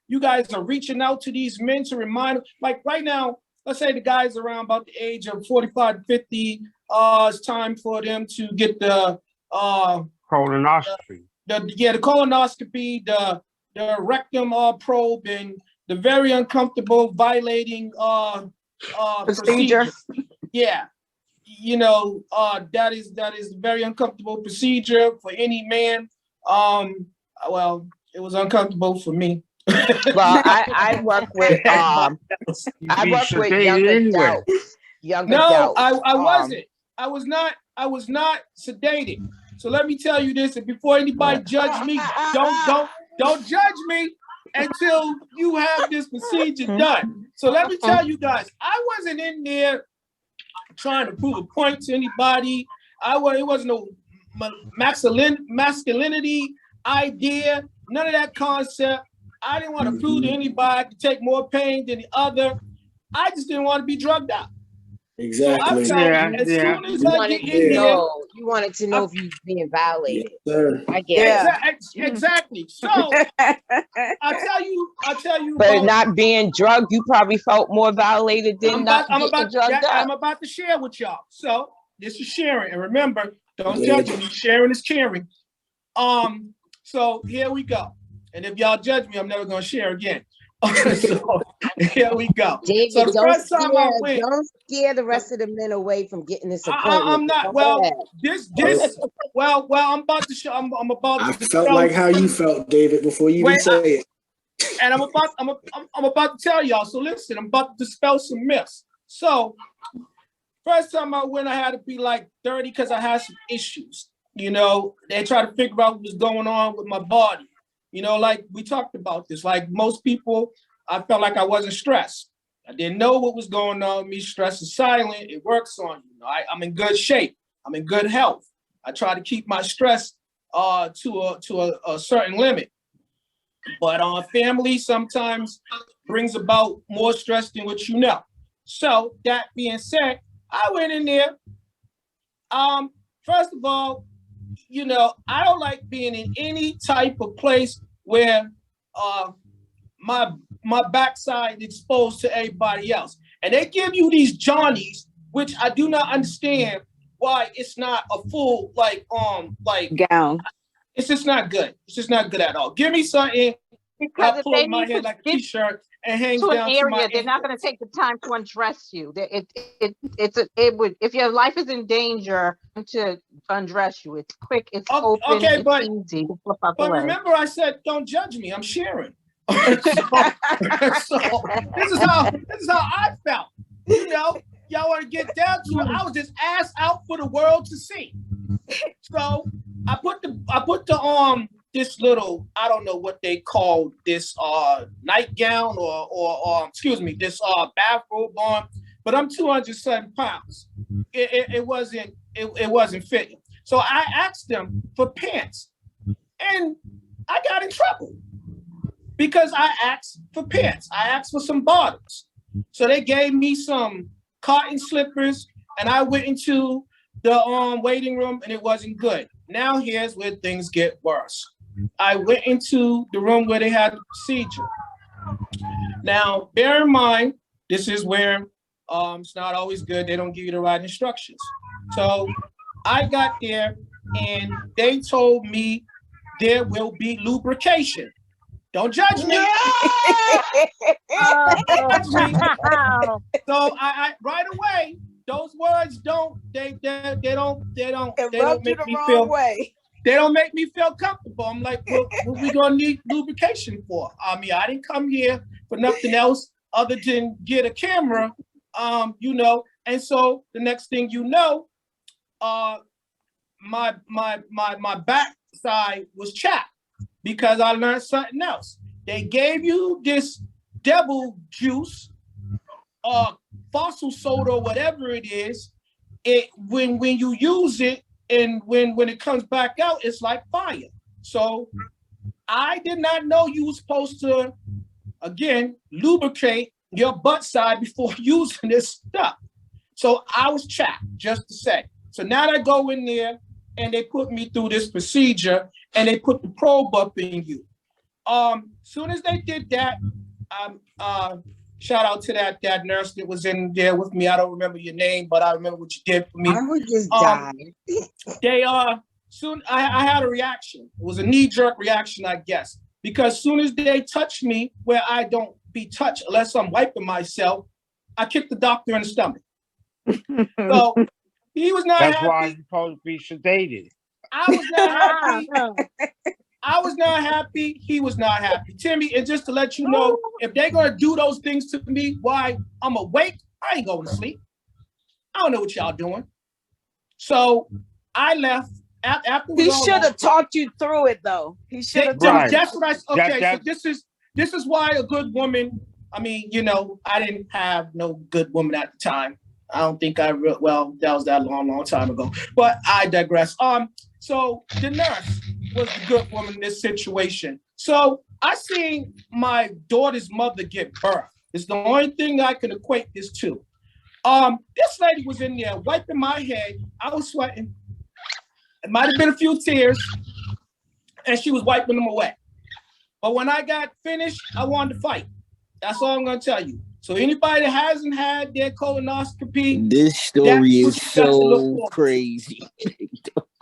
you guys are reaching out to these men to remind them? Like right now, let's say the guys around about the age of 45 to 50, it's time for them to get the Colonoscopy. the colonoscopy, the rectum probe, and the very uncomfortable violating procedure. Yeah, you know, that is very uncomfortable procedure for any man. Well, it was uncomfortable for me. Well, I work with young adults. No, I wasn't. I was not sedated. So let me tell you this, and before anybody judge me, don't judge me until you have this procedure done. So let me tell you guys, I wasn't in there trying to prove a point to anybody. It wasn't no masculinity idea, none of that concept. I didn't want to prove to anybody I could take more pain than the other. I just didn't want to be drugged out. Exactly. So I felt as soon as I get in there, you wanted to know if you was being violated. Sir. I get it. Exactly. So I'll tell you. But not being drugged, you probably felt more violated than not getting drugged up. I'm about to share with y'all. So this is sharing, and remember, don't judge me. Sharing is caring. So here we go. And if y'all judge me, I'm never gonna share again. So here we go. David, So the first time I went, don't scare the rest of the men away from getting this I'm appointment. not. Go Well, ahead. this. Well, I'm about to show. I'm about I to felt dispel. like how you felt, David, before you even Wait, say it. and I'm about to tell y'all. So listen, I'm about to dispel some myths. So first time I went, I had to be like 30 because I had some issues. You know, they tried to figure out what was going on with my body. You know, like we talked about this. Like most people, I felt like I wasn't stressed. I didn't know what was going on with me. Stress is silent. It works on you. I'm in good shape. I'm in good health. I try to keep my stress to a certain limit. But family sometimes brings about more stress than what you know. So that being said, I went in there. First of all, you know, I don't like being in any type of place where my backside exposed to everybody else. And they give you these Johnnies, which I do not understand why it's not a full like gown. It's just not good. It's just not good at all. Give me something Because that if pulls they my need head to like a get t-shirt and hangs to an down to my area, they're not ankle. going to take the time to undress you. It would, if your life is in danger, to undress you. It's quick, it's open, Okay, it's easy to flip out the but leg. remember I said don't judge me. I'm sharing. so this is how I felt. You know, y'all want to get down to it. I was just ass out for the world to see. So I put the this little, I don't know what they call this nightgown or excuse me, this bathrobe on, but I'm 207 pounds. It wasn't fitting. So I asked them for pants and I got in trouble because I asked for pants. I asked for some bottoms. So they gave me some cotton slippers and I went into the waiting room and it wasn't good. Now here's where things get worse. I went into the room where they had the procedure. Now, bear in mind, this is where it's not always good. They don't give you the right instructions. So I got there and they told me there will be lubrication. Don't judge me. Don't judge me. So I right away, those words don't make me feel way. They don't make me feel comfortable. I'm like, what we gonna need lubrication for? I mean, I didn't come here for nothing else other than get a camera, you know. And so the next thing you know, my backside was chapped because I learned something else. They gave you this devil juice, fossil soda, whatever it is. When you use it and when it comes back out, it's like fire. So I did not know you were supposed to, again, lubricate your butt side before using this stuff. So I was chapped, just to say. So now I go in there and they put me through this procedure and they put the probe up in you. Soon as they did that, shout out to that nurse that was in there with me. I don't remember your name, but I remember what you did for me. I would just die. They soon I had a reaction. It was a knee-jerk reaction, I guess, because soon as they touched me where I don't be touched unless I'm wiping myself, I kicked the doctor in the stomach. So he was not That's happy. why you're supposed to be sedated. I was not happy. I was not happy. He was not happy. Timmy, and just to let you know, if they're going to do those things to me while I'm awake, I ain't going to sleep. I don't know what y'all doing. So I left after he should have talked you through it though. He should have Right. That's what I okay. That- So this is why a good woman. I mean, you know, I didn't have no good woman at the time. I don't think well, that was that long time ago. But I digress. So the nurse was the good woman in this situation. So I seen my daughter's mother get birth. It's the only thing I can equate this to. This lady was in there wiping my head. I was sweating. It might have been a few tears, and she was wiping them away. But when I got finished, I wanted to fight. That's all I'm gonna tell you. So anybody that hasn't had their colonoscopy, this story is so crazy.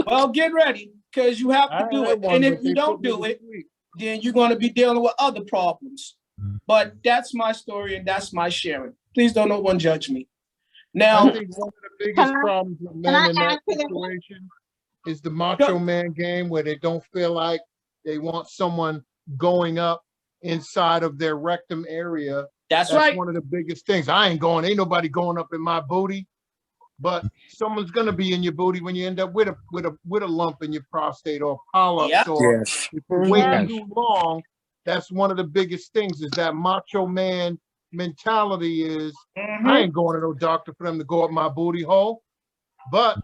Well, get ready, because you have to do it. And if you don't do it, then you're gonna be dealing with other problems. But that's my story and that's my sharing. Please don't no one judge me. I Now, think one of the biggest problems with men in that situation is the macho man game, where they don't feel like they want someone going up inside of their rectum area. That's right. One of the biggest things. Ain't nobody going up in my booty, but someone's gonna be in your booty when you end up with a lump in your prostate or polyps, or Yes. if you wait Yes. too long. That's one of the biggest things, is that macho man mentality is, I ain't going to no doctor for them to go up my booty hole. But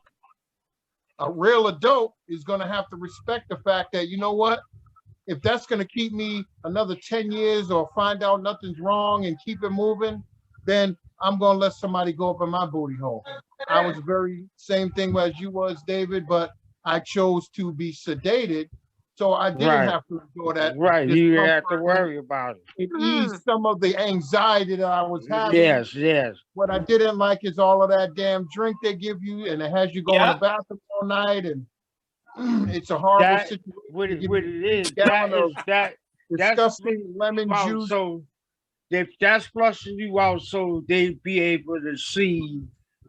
a real adult is going to have to respect the fact that, you know what, if that's going to keep me another 10 years or find out nothing's wrong and keep it moving, then I'm going to let somebody go up in my booty hole. I was very same thing as you was, David, but I chose to be sedated, so I didn't have to endure that. Right, you didn't have to discomfort. worry about it. It eased some of the anxiety that I was having. Yes, yes. What I didn't like is all of that damn drink they give you, and it has you go in the bathroom all night, and it's a horrible situation. What it is, That's disgusting lemon juice. So if that's flushing you out, so they be able to see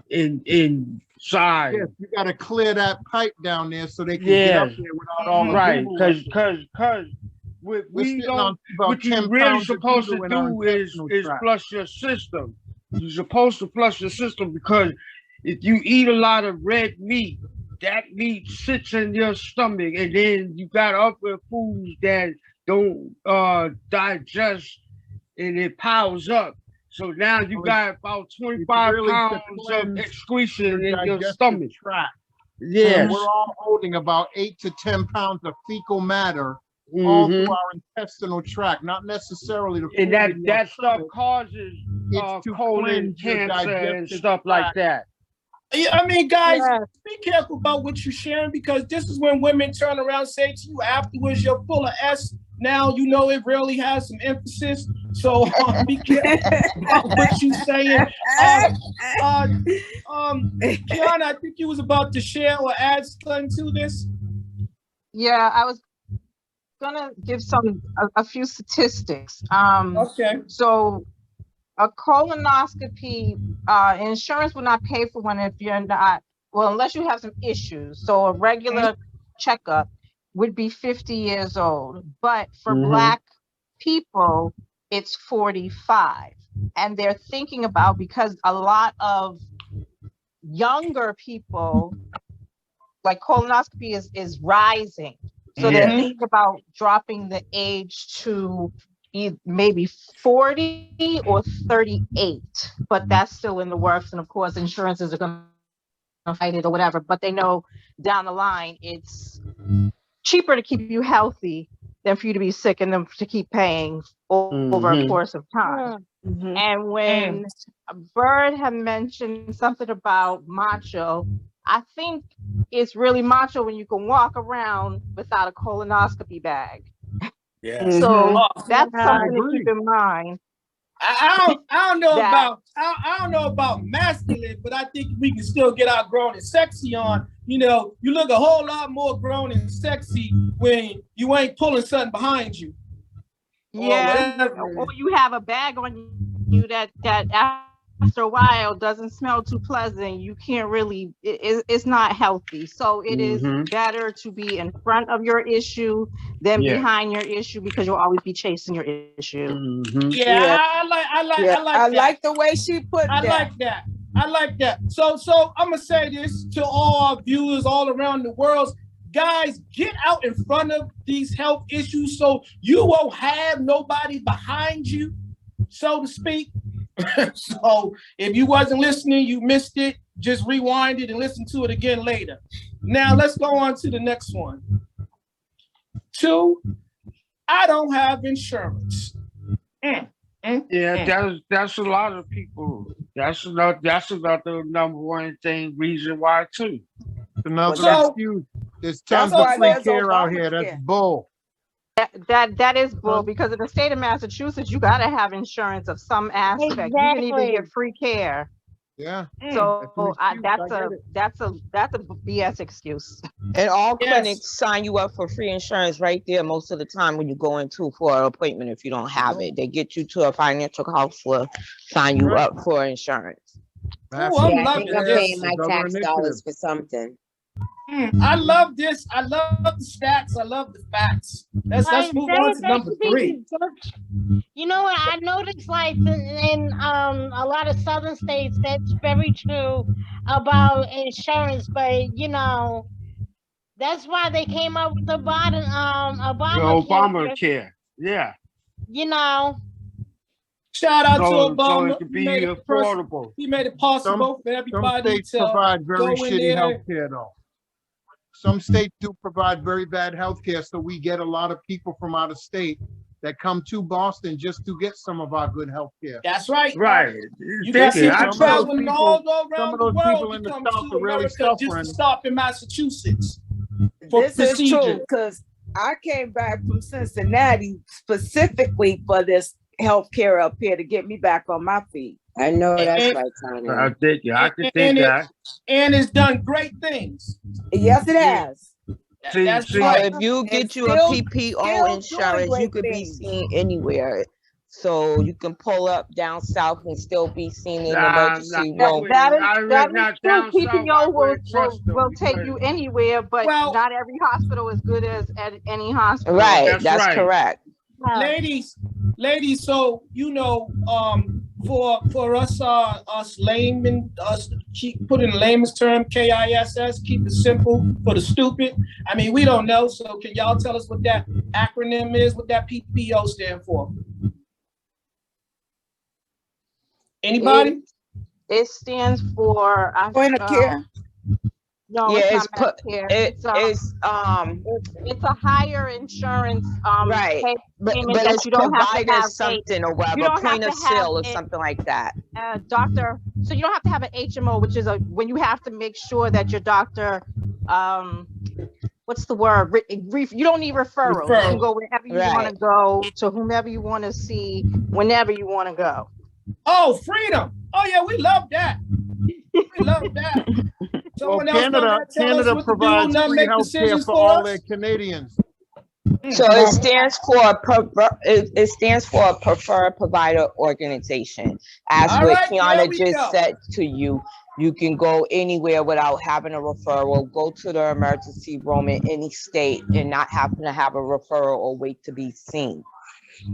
inside. Yes, you got to clear that pipe down there so they can get up there without all the right, boo-boo. because what you really supposed to do is flush your system. You're supposed to flush your system, because if you eat a lot of red meat, that meat sits in your stomach, and then you got other foods that don't digest, and it piles up. So now you got about 25 pounds of excretion in your stomach. Yes. And we're all holding about 8 to 10 pounds of fecal matter all through our intestinal tract, not necessarily the food. And that stuff causes colon cancer and stuff like that. Yeah, I mean, guys, be careful about what you're sharing, because this is when women turn around and say to you afterwards, you're full of S. Now you know it really has some emphasis. So be careful about what you're saying. Kiana, I think you was about to share or add something to this. Yeah, I was gonna give a few statistics. Okay. So a colonoscopy, insurance will not pay for one if you're not, well, unless you have some issues. So a regular checkup would be 50 years old, but for Black people, it's 45. And they're thinking about, because a lot of younger people, like colonoscopy is rising. So they're thinking about dropping the age to maybe 40 or 38, but that's still in the works. And of course, insurances are going to fight it or whatever, but they know down the line, it's cheaper to keep you healthy than for you to be sick and then to keep paying over a course of time. And when Bird had mentioned something about macho, I think it's really macho when you can walk around without a colonoscopy bag. Yeah. So that's something to keep in mind. I don't know about masculine, but I think we can still get our grown and sexy on. You know, you look a whole lot more grown and sexy when you ain't pulling something behind you. Yeah, or you have a bag on you that after a while doesn't smell too pleasant. You can't really, it's not healthy. So it is better to be in front of your issue than behind your issue, because you'll always be chasing your issue. Yeah, I like the way she put that. I like that. So I'm gonna say this to all our viewers all around the world. Guys, get out in front of these health issues so you won't have nobody behind you, so to speak. So if you wasn't listening, you missed it. Just rewind it and listen to it again later. Now let's go on to the next one. 2, I don't have insurance. That's a lot of people. That's another number one reason why too. Another excuse. There's tons of free care out here. That's bull. That is bull, because in the state of Massachusetts, you gotta have insurance of some aspect. You can even get free care. Yeah. So I get it. that's a BS excuse. And all Yes. clinics sign you up for free insurance right there most of the time when you go into for an appointment. If you don't have it, they get you to a financial counselor, sign you Right. up for insurance. Oh, I'm Yeah, I think loving I'm this. paying my There's other tax dollars initiatives. for something. I love this. I love the stats. I love the facts. Let's move on to number 3. You know what? I noticed, like in a lot of southern states, that's very true about insurance. But you know, that's why they came up with the Obamacare. Obamacare. Yeah. You know, Shout out to So Obama. it could be affordable. He made it possible for Some everybody states to provide very go in shitty there. health care, though. Some states do provide very bad health care, so we get a lot of people from out of state that come to Boston just to get some of our good health care. That's right. Right. You got people Some of those traveling people- all some around of the those world people to in the come South to are really America just to suffering. stop in Massachusetts for This is true procedure. because I came back from Cincinnati specifically for this healthcare up here to get me back on my feet. I know that's And- right, I Tanya. think I can And think it- that. And it's done great things. Yes, it has. That's See, right. If you get you a still PPO doing insurance, you great could be things. seen anywhere. So you can pull up down south and still be seen in the Nah, emergency nah, room. That I is read not true. down south, I PPO wouldn't trust them will take because- you anywhere, but Well- not every hospital is good as at any hospital. Right, That's that's right. correct. Ladies, so you know, for us laymen, us keep put in layman's term, KISS, keep it simple for the stupid. I mean, we don't know, so can y'all tell us what that acronym is, what that PPO stand for? Anybody? It stands for Point of care. No, Yeah, it's not Medicare. It's a higher insurance right, but payment but that it's you don't have to provider have something or you whatever, don't have point to of have sale or a- something like that. doctor. So you don't have to have an HMO, which is when you have to make sure that your doctor what's the word? You don't need referrals. You can go wherever you want to go, to whomever you want to see, whenever you want to go. Oh, freedom. Oh yeah, we love that. We love that. Someone else Canada tell us what to do provides and not free make health care decisions for for all us. their Canadians. So it stands for it stands for a preferred provider organization. As All what right, there Kiana we just go. said to you, you can go anywhere without having a referral, go to the emergency room in any state and not having to have a referral or wait to be seen.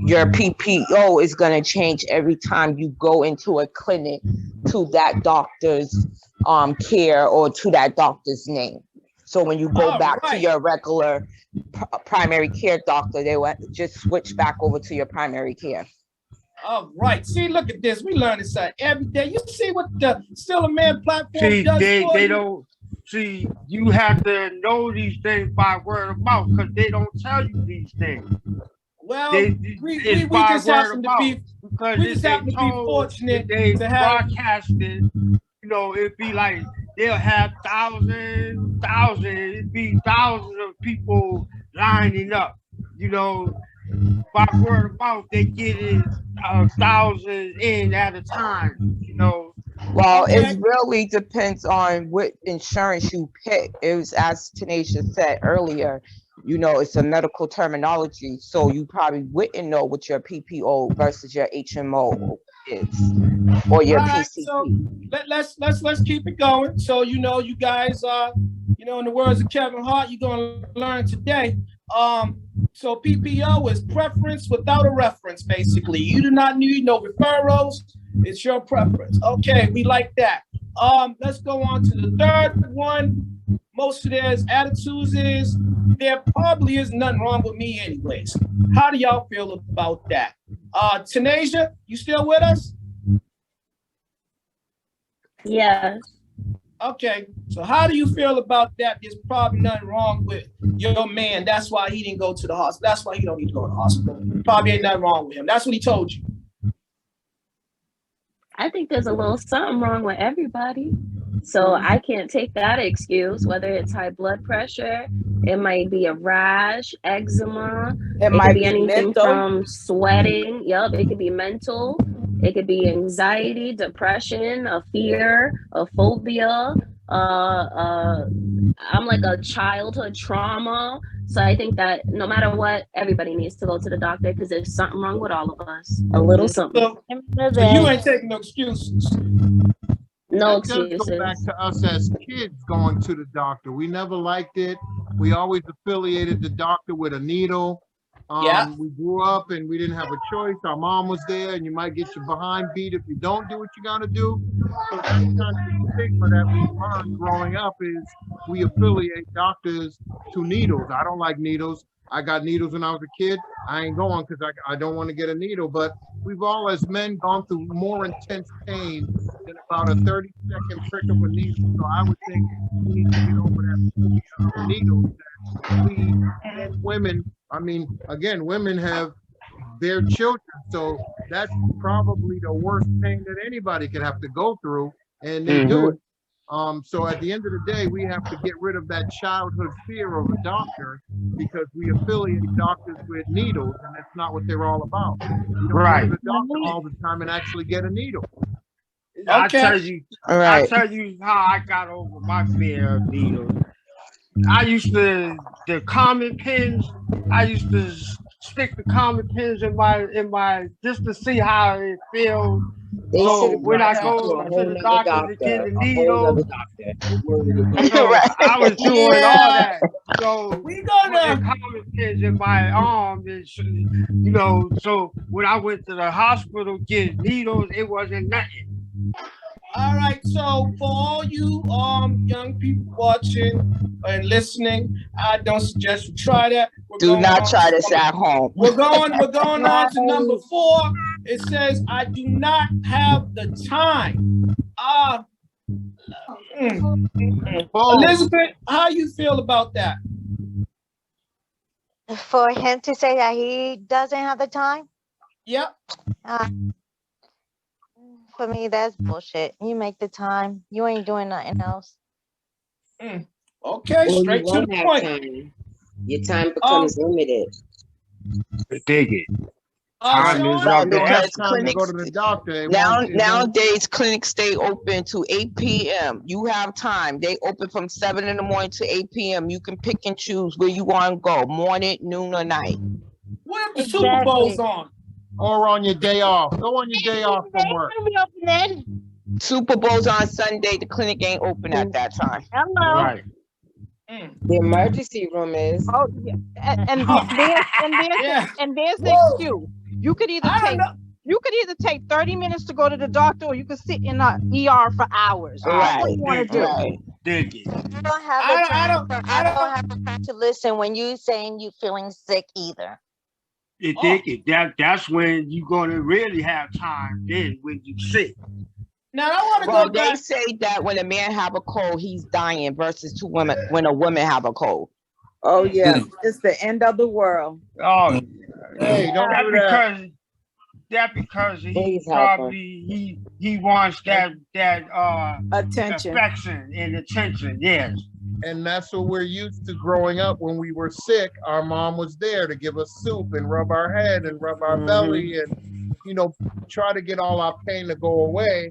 Your PPO is going to change every time you go into a clinic to that doctor's care or to that doctor's name. So when you go back to your regular primary care doctor, they will just switch back over to your primary care. All right. See, look at this. We learn this every day. You see what the Still a Man platform See, does they for you? don't see. You have to know these things by word of mouth because they don't tell you these things. Well, we it's by just word happen of to mouth, be because we just if happen they to be told, fortunate if they to have broadcasted, you know, it'd be like they'll have thousands, it'd be thousands of people lining up, you know. By word of mouth, they get it thousands in at a time, you know. Well, it really depends on what insurance you pick. It was, as Tanisha said earlier, you know, it's a medical terminology, so you probably wouldn't know what your PPO versus your HMO is, or your All right, PCP. so let's keep it going. So you know, you guys you know, in the words of Kevin Hart, you're gonna learn today. So PPO is preference without a reference, basically. You do not need no referrals. It's your preference. Okay, we like that. Let's go on to the third one. Most of their attitudes is there probably is nothing wrong with me anyways. How do y'all feel about that? Tanasia, you still with us? Yeah. Okay, so how do you feel about that? There's probably nothing wrong with your man. That's why he didn't go to the hospital. That's why he don't need to go to the hospital. Probably ain't nothing wrong with him. That's what he told you. I think there's a little something wrong with everybody. So I can't take that excuse, whether it's high blood pressure, it might be a rash, eczema, it might could be be anything mental. from sweating. Yup, it could be mental. It could be anxiety, depression, a fear, a phobia. I'm like a childhood trauma. So I think that no matter what, everybody needs to go to the doctor because there's something wrong with all of us. A little There's something. So you ain't taking no excuses. No That does go back excuses. to us as kids going to the doctor. We never liked it. We always affiliated the doctor with a needle. Yeah. We grew up and we didn't have a choice. Our mom was there, and you might get your behind beat if you don't do what you gotta do. So that's kind of the stigma that we learned growing up is we affiliate doctors to needles. I don't like needles. I got needles when I was a kid. I ain't going because I don't want to get a needle. But we've all, as men, gone through more intense pain than about a 30-second prick of a needle. So I would think we need to get over that phobia of needles that we and women, I mean, again, women have their children. So that's probably the worst pain that anybody could have to go through, and they do it. So at the end of the day, we have to get rid of that childhood fear of a doctor because we affiliate doctors with needles, and that's not what they're all about. You don't go to the doctor all the time and actually get a needle. I tell you how I got over my fear of needles. I used to the common pins. I used to stick the common pins in my just to see how it feels. They So should when I have go to a to whole the nother doctor to get doctor, the a whole needle, other doctor. so I was doing all that. So we putting common pins in my arm, and you know. So when I went to the hospital get needles, it wasn't nothing. All right, so for all you young people watching and listening, I don't suggest you try that. Do not try this at home. We're going on to number 4. It says, I do not have the time. Elizabeth, how you feel about that? For him to say that he doesn't have the time? Yep. For me, that's bullshit. You make the time. You ain't doing nothing else. Okay, Well, straight you to won't the have point. time. Your time becomes limited. Dig it. Time is of the Because time to go to the doctor. It won't- nowadays clinics stay open to 8 p.m. You have time. They open from 7 in the morning to 8 p.m. You can pick and choose where you want to go, morning, noon, or night. What if the Super Bowl's on? Or on your day off. Go on your day off from work. Super Bowl's on Sunday. The clinic ain't open at that time. Hello. Right. The emergency room is. Oh, yeah. And there's the excuse. You could either take 30 minutes to go to the doctor, or you could sit in the ER for hours. What do you want to do? Right. Dig it. I don't have the time. I don't have the time to listen when you saying you feeling sick either. Dig it. That's when you're gonna really have time. Then when you sick. Now I want to Well, go back. they say that when a man have a cold, he's dying versus two women when a woman have a cold. Oh yeah, it's the end of the world. Oh, hey, don't do that. That because he probably he wants that attention, affection and attention. Yes. And that's what we're used to growing up. When we were sick, our mom was there to give us soup and rub our head and rub our belly and, you know, try to get all our pain to go away.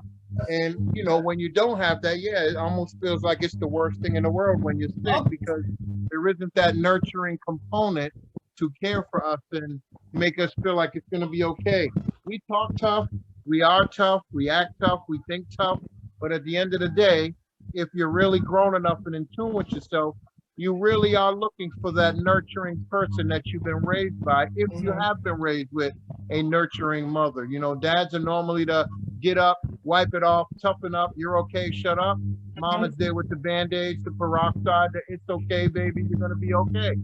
And, you know, when you don't have that, yeah, it almost feels like it's the worst thing in the world when you're sick because there isn't that nurturing component to care for us and make us feel like it's going to be okay. We talk tough, we are tough, we act tough, we think tough, but at the end of the day, if you're really grown enough and in tune with yourself, you really are looking for that nurturing person that you've been raised by, if you have been raised with a nurturing mother. You know, dads are normally to get up, wipe it off, toughen up, you're okay, shut up. Mama's there with the Band-Aids, the peroxide, the it's okay, baby, you're gonna be okay.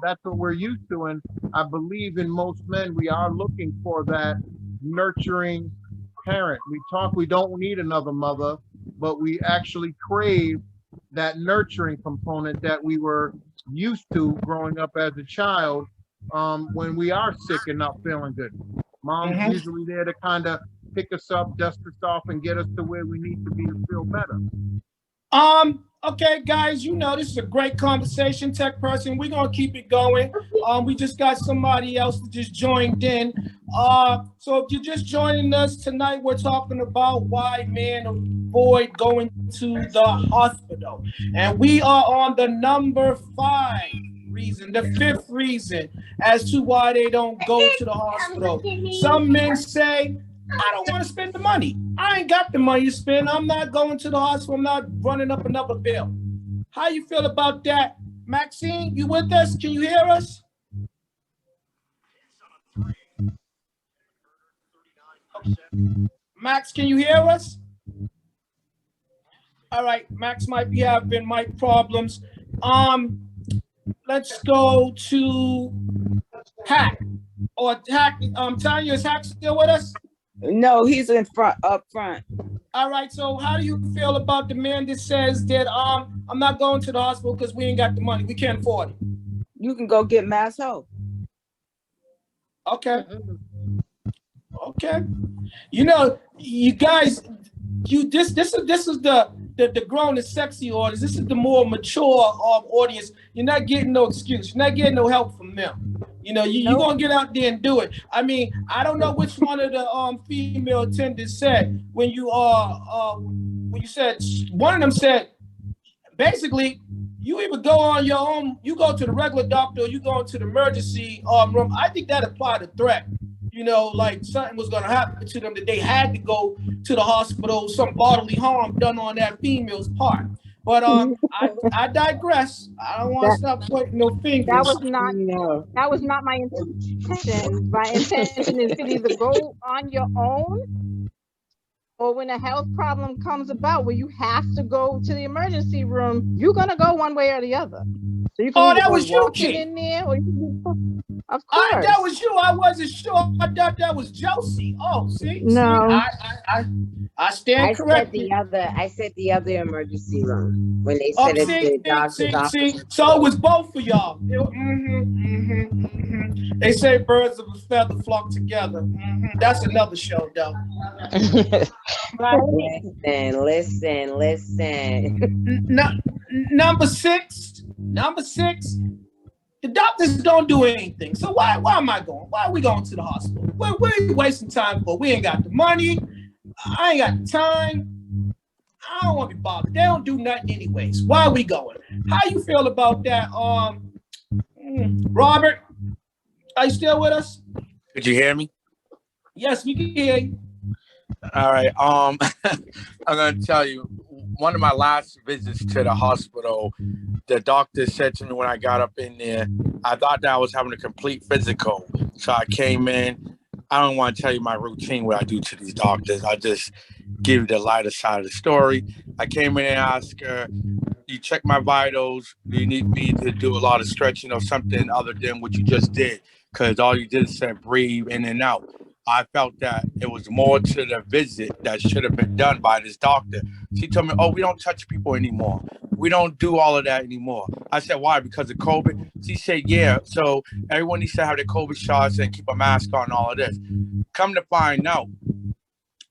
That's what we're used to, and I believe in most men, we are looking for that nurturing parent. We don't need another mother, but we actually crave that nurturing component that we were used to growing up as a child when we are sick and not feeling good. Mom's usually there to kind of pick us up, dust us off, and get us to where we need to be to feel better. Okay, guys, you know this is a great conversation, tech person. We're gonna keep it going. We just got somebody else that just joined in. So if you're just joining us tonight, we're talking about why men avoid going to the hospital, and we are on the number 5 reason, the 5th reason as to why they don't go to the hospital. Some men say, I don't want to spend the money. I ain't got the money to spend. I'm not going to the hospital. I'm not running up another bill. How you feel about that? Maxine, you with us? Can you hear us? Max, can you hear us? All right, Max might be having mic problems. Let's go to Hack. Or Hack, Tanya, is Hack still with us? No, he's in front, up front. All right, so how do you feel about the man that says that I'm not going to the hospital because we ain't got the money, we can't afford it? You can go get mass help. Okay. Okay. You know, you guys, this is the grown and sexy audience. This is the more mature audience. You're not getting no excuse. You're not getting no help from them. You know, you're gonna get out there and do it. I mean, I don't know which one of the female attendants said when you said one of them said basically you either go on your own, you go to the regular doctor, or you go into the emergency room. I think that applied to threat. You know, like something was gonna happen to them that they had to go to the hospital, some bodily harm done on that female's part. But I digress. I don't want to stop pointing no fingers. That was not my intention. My intention is to either go on your own, or when a health problem comes about where you have to go to the emergency room, you're gonna go one way or the other. So you can that was you, Key. in there, or you can, of course. That was you. I wasn't sure. I thought that was Josie. Oh, see, no. I stand corrected. I said the other emergency room when they said it's the doctor's office. So it was both of y'all. They say birds of a feather flock together. That's another show, though. Listen. Number six. The doctors don't do anything. So why am I going? Why are we going to the hospital? What are you wasting time for? We ain't got the money. I ain't got the time. I don't want to be bothered. They don't do nothing anyways. Why are we going? How you feel about that? Robert, are you still with us? Could you hear me? Yes, we can hear you. All right. I'm gonna tell you, one of my last visits to the hospital, the doctor said to me when I got up in there, I thought that I was having a complete physical. So I came in. I don't want to tell you my routine, what I do to these doctors. I just give you the lighter side of the story. I came in and asked her, you check my vitals? Do you need me to do a lot of stretching or something other than what you just did? Because all you did is said breathe in and out. I felt that it was more to the visit that should have been done by this doctor. She told me, oh, we don't touch people anymore. We don't do all of that anymore. I said, why? Because of COVID? She said, yeah. So everyone needs to have their COVID shots and keep a mask on, all of this. Come to find out,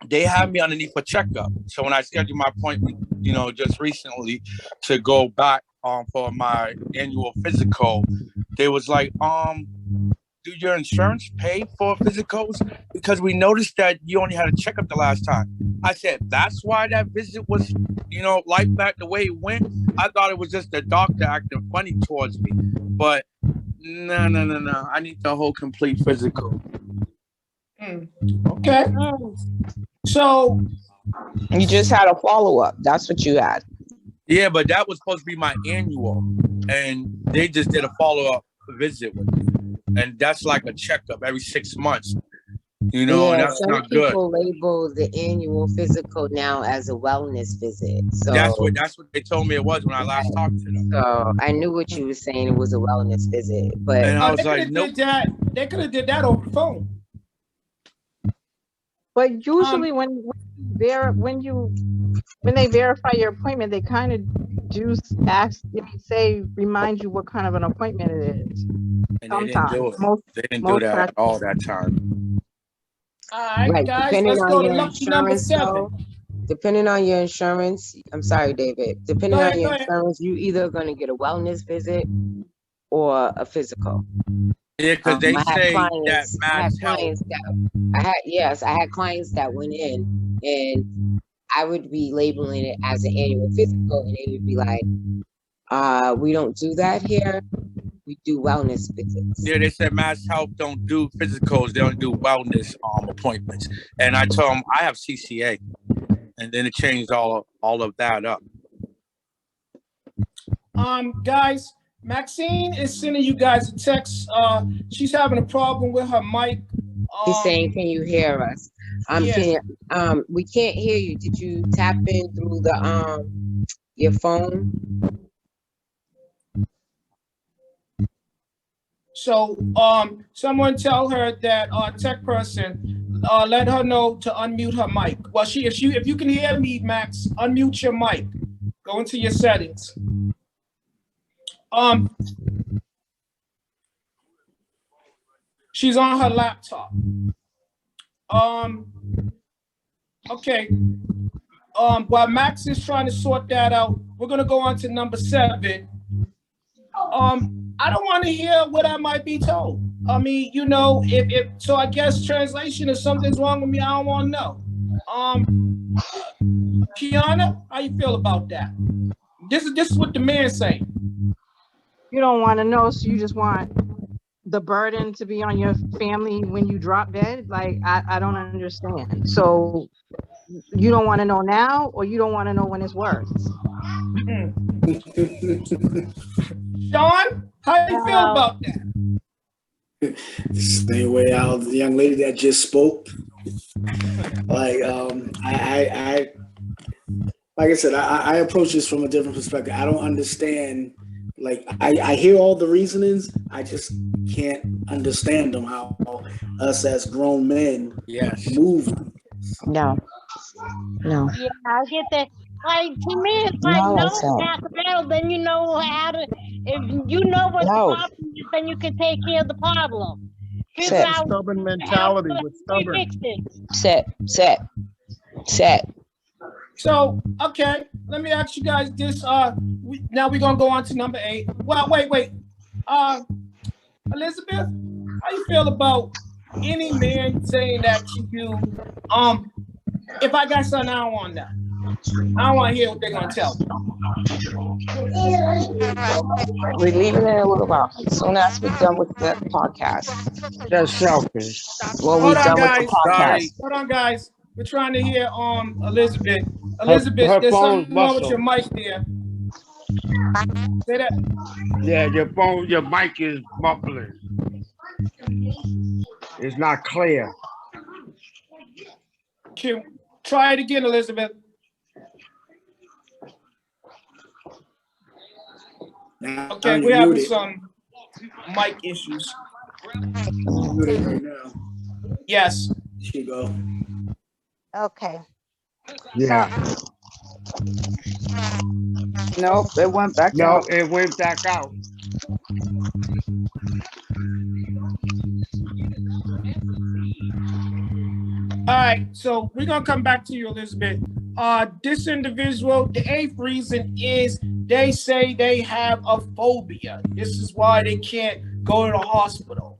they have me underneath a checkup. So when I scheduled my appointment, just recently to go back for my annual physical, they was like, do your insurance pay for physicals? Because we noticed that you only had a checkup the last time. I said, that's why that visit was, like back the way it went. I thought it was just the doctor acting funny towards me. But no. I need the whole complete physical. Okay. So you just had a follow-up. That's what you had. Yeah, but that was supposed to be my annual. And they just did a follow-up visit with me. And that's like a checkup every 6 months. And that's not good. Some people label the annual physical now as a wellness visit. So that's what they told me it was when I last talked to them. So I knew what you were saying. It was a wellness visit, but and I was like, nope. They could have did that over the phone. But usually when they verify your appointment, they kind of do remind you what kind of an appointment it is. And they didn't do it. They didn't do that at all that time. All right, guys, let's go to lucky number 7. depending on your insurance, I'm sorry, David, depending on your Go ahead. insurance, you either going to get a wellness visit or a physical. Yeah, because they I had say that clients, mass health. I had clients that went in and I would be labeling it as an annual physical and they would be like, we don't do that here. We do wellness visits. Yeah, they said Mass Health don't do physicals; they don't do wellness appointments. And I told them I have CCA, and then it changed all of that up. Guys, Maxine is sending you guys a text. She's having a problem with her mic. He's saying, "Can you hear us?" Yeah. We can't hear you. Did you tap in through the your phone? So, someone tell her that tech person, let her know to unmute her mic. Well, if you can hear me, Max, unmute your mic. Go into your settings. She's on her laptop. Okay. While Max is trying to sort that out, we're gonna go on to number 7. I don't want to hear what I might be told. I mean, you know, if so, I guess translation, if something's wrong with me, I don't want to know. Kiana, how you feel about that? This is what the man's saying. You don't want to know, so you just want the burden to be on your family when you drop dead. Like, I don't understand. So you don't want to know now, or you don't want to know when it's worse? Sean, how you feel about that? Same way out the young lady that just spoke. Like like I said, I approach this from a different perspective. I don't understand. Like I hear all the reasonings, I just can't understand them. How us as grown men move. No. Yeah, I get that. Like, to me, it's like, No, no, I said. half the battle, then you know how to, if you know what the problem is, then you can take care of the problem. Figure Sit. out Stubborn how mentality. to We're stubborn. fix it. Sit. So, okay, let me ask you guys this. Now we're gonna go on to number 8. Well, wait. Elizabeth, how you feel about any man saying that to you? If I got something I don't want to know, I don't want to hear what they're gonna tell me. We're leaving it a little while. As soon as we're done with the podcast. That's selfish. When we're done with the podcast. Hold on, guys. We're trying to hear Elizabeth. Elizabeth, her there's phone's something wrong with your muffled. mic there. Say that. Yeah, your mic is muffling. It's not clear. Q. Try it again, Elizabeth. Okay, we're having some mic issues. Muted right now. Yes. Here you go. Okay. Yeah. Nope, it went back out. No, it went back out. All right, so we're gonna come back to you, Elizabeth. This individual, the 8th reason is they say they have a phobia. This is why they can't go to the hospital.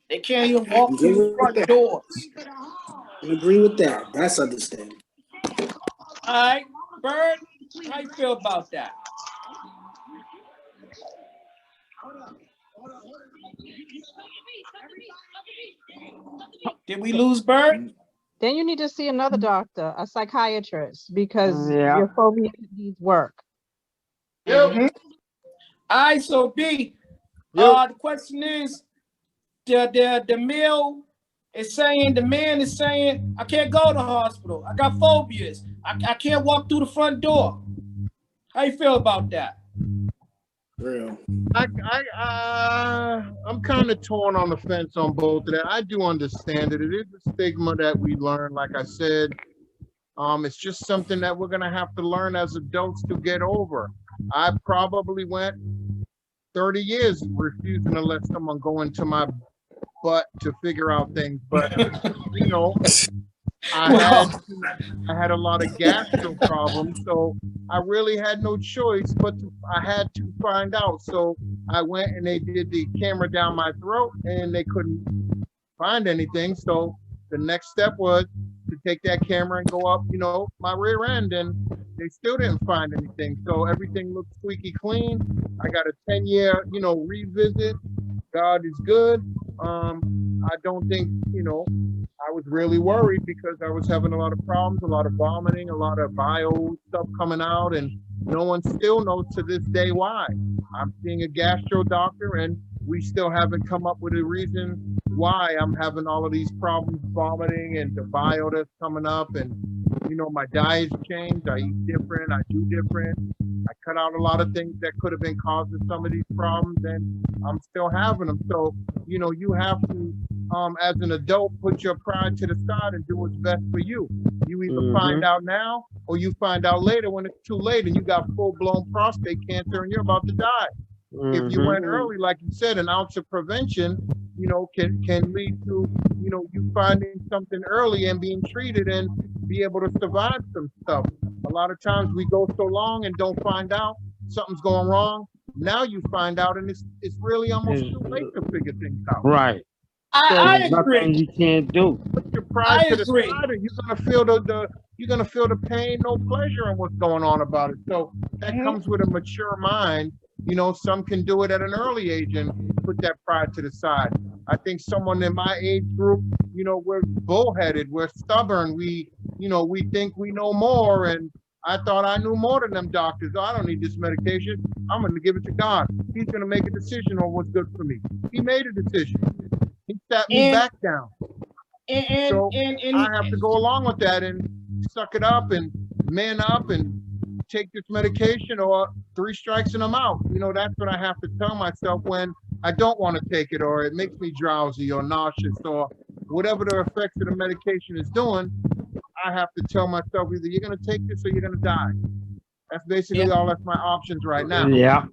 They can't even walk through the front doors. I agree with that. That's understandable. All right, Bird, how you feel about that? Did we lose Bird? Then you need to see another doctor, a psychiatrist, because Yeah. your phobia needs work. Mm-hmm. All right, so B, the question is, the male is saying, the man is saying, I can't go to the hospital. I got phobias. I can't walk through the front door. How you feel about that? Real. I'm kind of torn on the fence on both of that. I do understand it. It is a stigma that we learn. Like I said, it's just something that we're gonna have to learn as adults to get over. I probably went 30 years refusing to let someone go into my butt to figure out things, but you know, I had a lot of gastro problems, so I really had no choice but I had to find out. So I went and they did the camera down my throat, and they couldn't find anything. So the next step was to take that camera and go up, my rear end, and they still didn't find anything. So everything looked squeaky clean. I got a 10-year, revisit. God is good. I don't think, I was really worried because I was having a lot of problems, a lot of vomiting, a lot of bio stuff coming out, and no one still knows to this day why. I'm seeing a gastro doctor, and we still haven't come up with a reason why I'm having all of these problems, vomiting and the bio that's coming up. And, my diet's changed. I eat different. I do different. I cut out a lot of things that could have been causing some of these problems, and I'm still having them. So, you have to, as an adult, put your pride to the side and do what's best for you. You either find out now or you find out later when it's too late and you got full-blown prostate cancer and you're about to die. If you went early, like you said, an ounce of prevention, can lead to, you finding something early and being treated and be able to survive some stuff. A lot of times we go so long and don't find out something's going wrong. Now you find out, and it's really almost too late to figure things out. Right. I agree. Nothing you can't do. Put your pride to the side, and you're gonna feel the pain, no pleasure in what's going on about it. So that comes with a mature mind. Some can do it at an early age and put that pride to the side. I think someone in my age group, we're bullheaded, we're stubborn, we think we know more, and I thought I knew more than them doctors. Oh, I don't need this medication. I'm going to give it to God. He's going to make a decision on what's good for me. He made a decision. He sat me back down. So I have to go along with that and suck it up and man up and take this medication, or 3 strikes and I'm out. That's what I have to tell myself when I don't want to take it, or it makes me drowsy or nauseous, or whatever the effects of the medication is doing. I have to tell myself either you're going to take this or you're going to die. That's basically all that's my options right now. Yeah.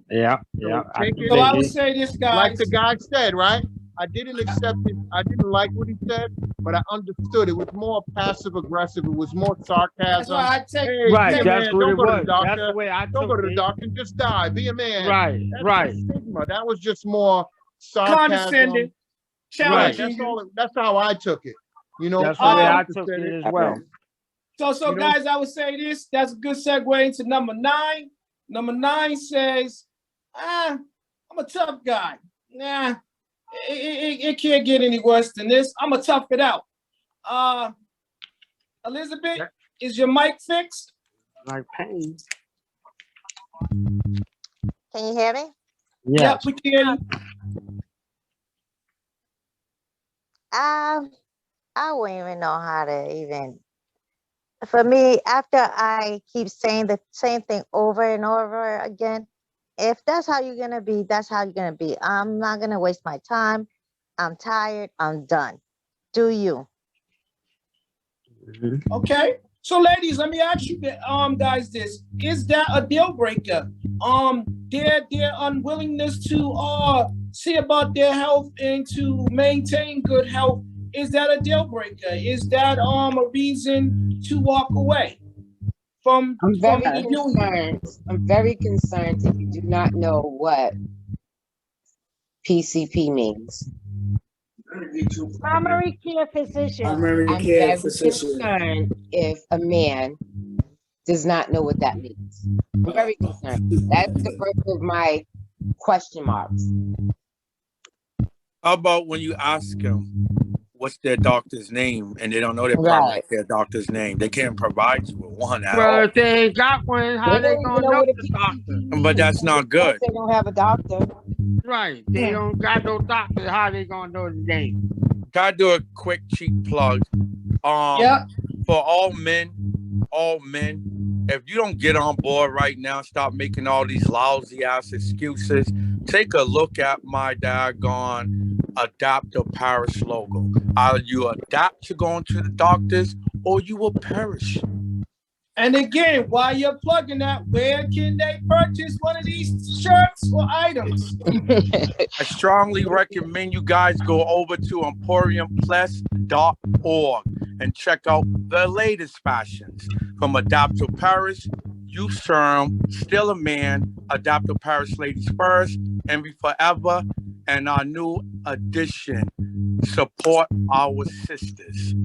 So take it. So I would say this, guys. Like the guy said, right? I didn't accept it. I didn't like what he said, but I understood. It was more passive aggressive. It was more sarcasm. That's why I take Hey, that's man, what don't it go to was. the doctor. That's the way I Don't go took to the it. doctor. Just die. Be a man. Right, That's right. the stigma. That was just more sarcasm. Condescending, Right. challenging That's you. all. That's how I took it. That's the way I took it as well. So guys, I would say this. That's a good segue into number 9. Number 9 says, I'm a tough guy. Nah, it can't get any worse than this. I'm going to tough it out. Elizabeth, is your mic fixed? Like pain. Can you hear me? Yep, we can hear you. I wouldn't even know how to even. For me, after I keep saying the same thing over and over again, if that's how you're gonna be, that's how you're gonna be. I'm not gonna waste my time. I'm tired. I'm done. Do you? Okay. So, ladies, let me ask you, guys, this: is that a deal breaker? Their unwillingness to see about their health and to maintain good health, is that a deal breaker? Is that a reason to walk away from the union? I'm very concerned if you do not know what PCP means. Primary care physician. I'm very concerned if a man does not know what that means. I'm very concerned. That's the first of my question marks. How about when you ask them what's their doctor's name and they don't know their primary care doctor's name? They can't provide you with one at all. Well, if they ain't got one, how they gonna know the doctor? But that's not good. They don't have a doctor. Right. They don't got no doctor. How they gonna know the name? Gotta do a quick cheap plug. For all men, if you don't get on board right now, stop making all these lousy ass excuses. Take a look at my daggone adapter Paris logo. Either you adapt to going to the doctors or you will perish. And again, while you're plugging that, where can they purchase one of these shirts or items? I strongly recommend you guys go over to EmporiumPlus.org and check out the latest fashions from Adopted Paris, Youth Serum, Still a Man, Adopted Paris Ladies First, Envy Forever, and our new addition, Support Our Sisters.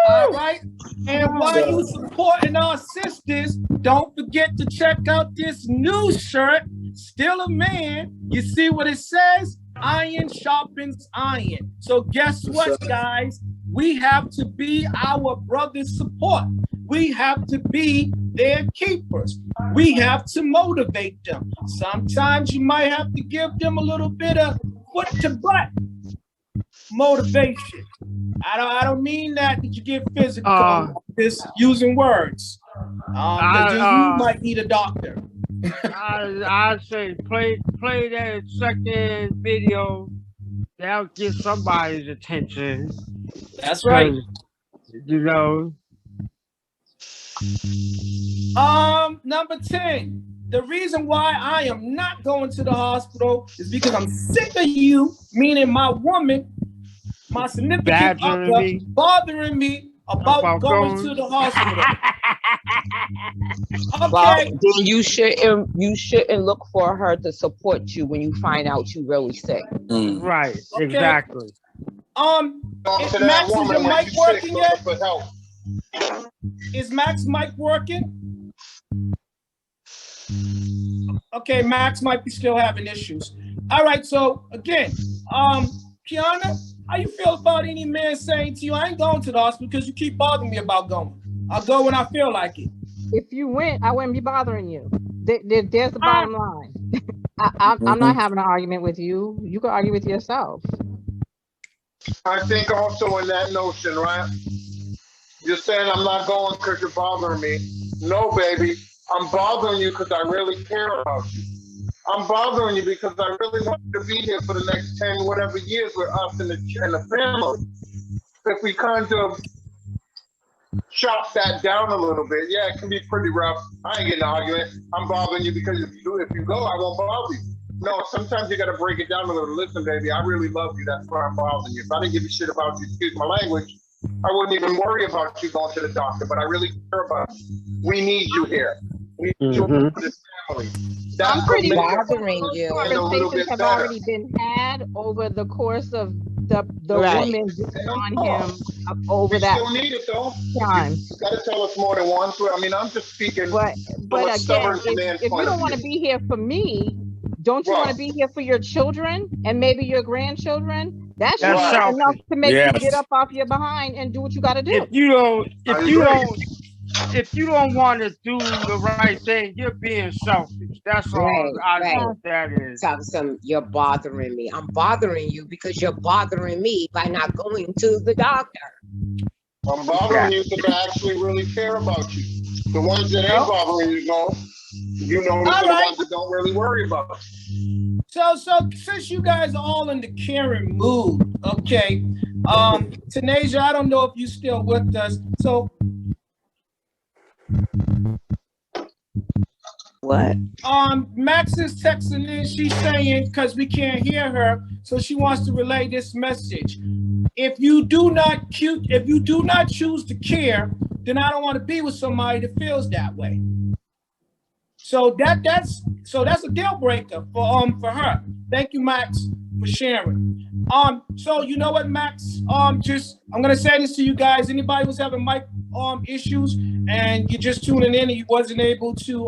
All right. And while you supporting our sisters, don't forget to check out this new shirt, Still a Man. You see what it says? Iron sharpens iron. So guess what, guys? We have to be our brother's support. We have to be their keepers. We have to motivate them. Sometimes you might have to give them a little bit of foot to butt motivation. I don't mean that you get physical, just using words. Because you might need a doctor. I say play that second video. That'll get somebody's attention. That's right. You know. Number 10. The reason why I am not going to the hospital is because I'm sick of you, meaning my woman, my significant other, bothering me about going to the hospital. Okay. Well, then you shouldn't look for her to support you when you find out you're really sick. Right, okay. Exactly. Max, is your mic working yet? Is Max mic working? Okay, Max might be still having issues. All right, so again, Kiana, how you feel about any man saying to you, I ain't going to the hospital because you keep bothering me about going. I'll go when I feel like it. If you went, I wouldn't be bothering you. There's the bottom line. I'm not having an argument with you. You can argue with yourself. I think also in that notion, right? You're saying I'm not going because you're bothering me. No, baby. I'm bothering you because I really care about you. I'm bothering you because I really want you to be here for the next 10 whatever years with us and the family. If we kind of chop that down a little bit, yeah, it can be pretty rough. I ain't getting an argument. I'm bothering you because if you go, I won't bother you. No, sometimes you got to break it down a little. Listen, baby, I really love you. That's why I'm bothering you. If I didn't give a shit about you, excuse my language, I wouldn't even worry about you going to the doctor, but I really care about you. We need you here. We need you for this family. I'm pretty bothering you. Conversations have already been had over the course of the women on him over that still need it though. time. You gotta tell us more than once. I mean, I'm just speaking. But again, if you don't want to be here for me, don't you want to be here for your children and maybe your grandchildren? That's enough to make you get up off your behind and do what you got to do. If you don't want to do the right thing, you're being selfish. That's all I think that is. You're bothering me. I'm bothering you because you're bothering me by not going to the doctor. I'm bothering you because I actually really care about you. The ones that ain't bothering you, you know, the ones that don't really worry about you. So since you guys are all in the caring mood, okay, Tanasia, I don't know if you still with us. So what? Max is texting in. She's saying because we can't hear her, so she wants to relay this message. If you do not choose to care, then I don't want to be with somebody that feels that way. So that's a deal breaker for her. Thank you, Max, for sharing. So you know what, Max? I'm gonna say this to you guys. Anybody who's having mic issues and you're just tuning in and you wasn't able to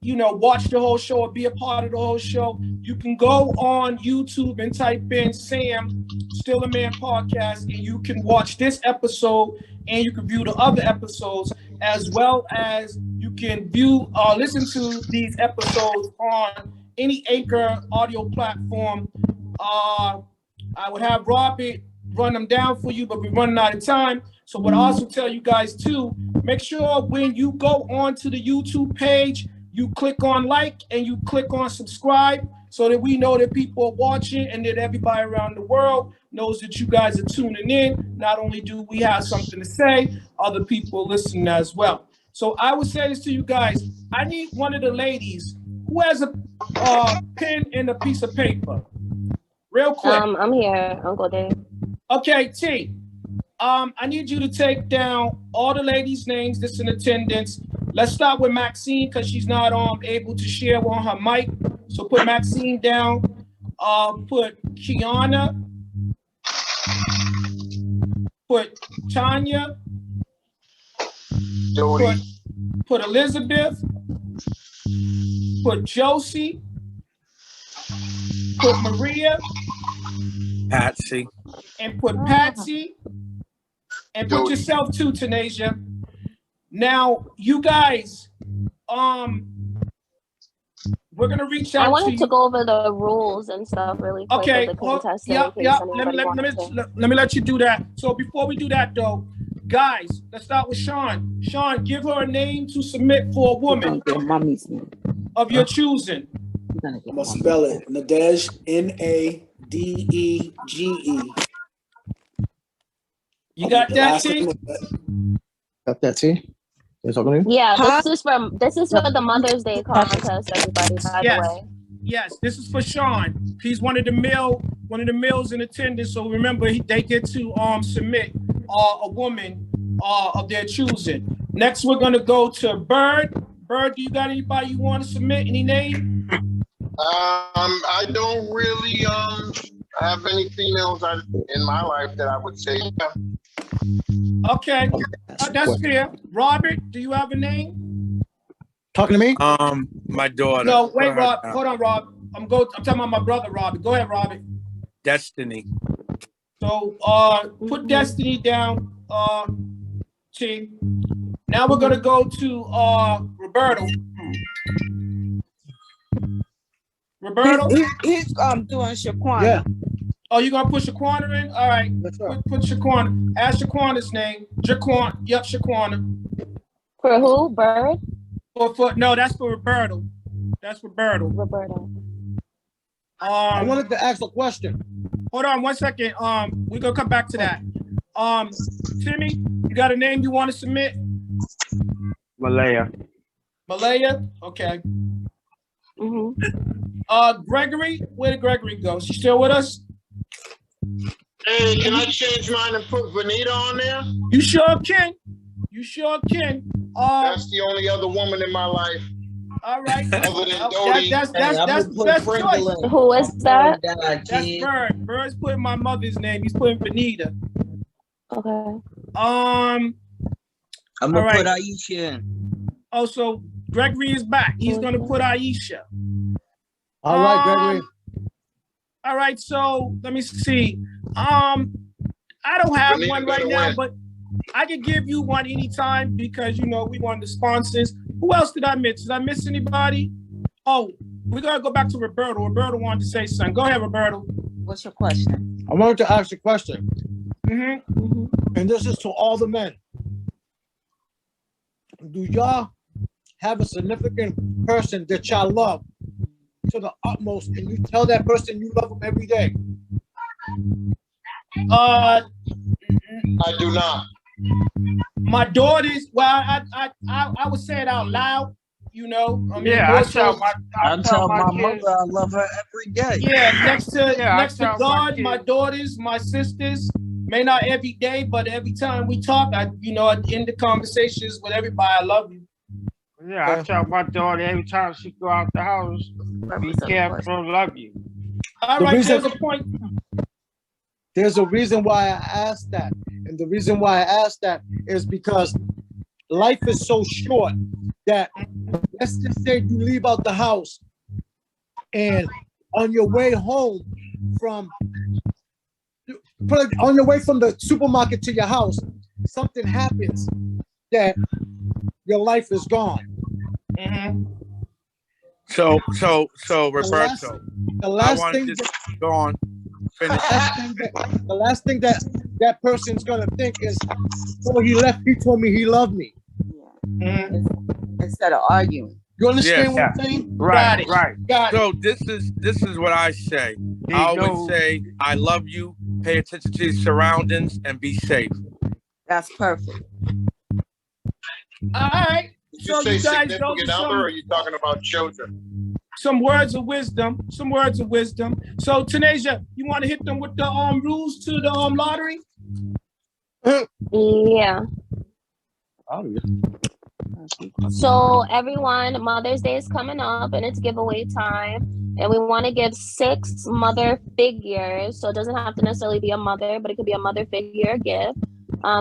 watch the whole show or be a part of the whole show, you can go on YouTube and type in S.A.M. Still a Man podcast, and you can watch this episode and you can view the other episodes, as well as you can view listen to these episodes on any Anchor audio platform. I would have Robert run them down for you, but we're running out of time. So what I also tell you guys too, make sure when you go onto the YouTube page, you click on like and you click on subscribe so that we know that people are watching and that everybody around the world knows that you guys are tuning in. Not only do we have something to say, other people listen as well. So I would say this to you guys. I need one of the ladies who has a pen and a piece of paper. Real quick. I'm here, Uncle Dave. Okay, T. I need you to take down all the ladies' names that's in attendance. Let's start with Maxine because she's not able to share on her mic. So put Maxine down. Put Kiana. Put Tanya. Put Elizabeth. Put Josie. Put Maria. Patsy. And put Patsy. And put yourself too, Tanasia. Now, you guys, we're gonna reach out. I wanted to go over the rules and stuff really quick. Okay. Of the contest Let me let you do that. So before we do that, though, guys, let's start with Sean. Sean, give her a name to submit for a woman of your choosing. I'm gonna spell it. Nadege, N-A-D-E-G-E. You got that, T? Got that, T? Yeah, this is for the Mother's Day contest, everybody, by the way. Yes, this is for Sean. He's one of the males in attendance. So remember, they get to submit a woman of their choosing. Next, we're gonna go to Bird. Bird, do you got anybody you want to submit? Any name? I don't really have any females in my life that I would say. Okay, that's fair. Robert, do you have a name? Talking to me? My daughter. No, wait, Rob. Hold on, Rob. I'm talking about my brother, Robert. Go ahead, Robert. Destiny. So, put Destiny down, T. Now we're gonna go to Roberto. Roberto? He's doing Shaquana. Yeah. Oh, you gonna put Shaquana in? All right. Put Shaquana. Ask Shaquana's name. Jaquan. Yep, Shaquana. For who? Bird? No, that's for Roberto. That's Roberto. Roberto. I wanted to ask a question. Hold on 1 second. We're gonna come back to that. Timmy, you got a name you want to submit? Malaya. Malaya? Okay. Gregory, where did Gregory go? She still with us? Hey, can I change mine and put Vanita on there? You sure can. You sure can. That's the only other woman in my life. All right. Other than Dodie. That's the best choice. Who is that? That's Bird. Bird's putting my mother's name. He's putting Vanita. Okay. I'm gonna right. put Aisha in. Oh, so Gregory is back. He's gonna put Aisha. All right, Gregory. All right, so let me see. I don't have Vanita one right now, win. but I could give you one anytime because we want the sponsors. Who else did I miss? Did I miss anybody? Oh, we're gonna go back to Roberto. Roberto wanted to say something. Go ahead, Roberto. What's your question? I wanted to ask a question. Mm-hmm. And this is to all the men. Do y'all have a significant person that y'all love to the utmost and you tell that person you love them every day? I do not. My daughters, well, I would say it out loud, I mean, I tell my mother I love her every day. Yeah, next to God, my daughters, my sisters, may not every day, but every time we talk, I end the conversations with everybody, I love you. Yeah, I tell my daughter every time she go out the house, be careful, love you. All right, there's a point. There's a reason why I asked that. And the reason why I asked that is because life is so short that let's just say you leave out the house and on your way home from the supermarket to your house, something happens that your life is gone. Mm-hmm. So Roberto, the last thing go on. Finish. The last thing that person's gonna think is, before he left, he told me he loved me. Mm-hmm. Instead of arguing. You understand what I'm saying? Right. Got it. So this is what I say. I always say, I love you. Pay attention to your surroundings and be safe. That's perfect. All right. Did So you say you guys significant other, or are you talking about children? Some words of wisdom. So Tanasia, you want to hit them with the rules to the lottery? Yeah. Oh, yeah. So everyone, Mother's Day is coming up and it's giveaway time. And we want to give 6 mother figures. So it doesn't have to necessarily be a mother, but it could be a mother figure gift.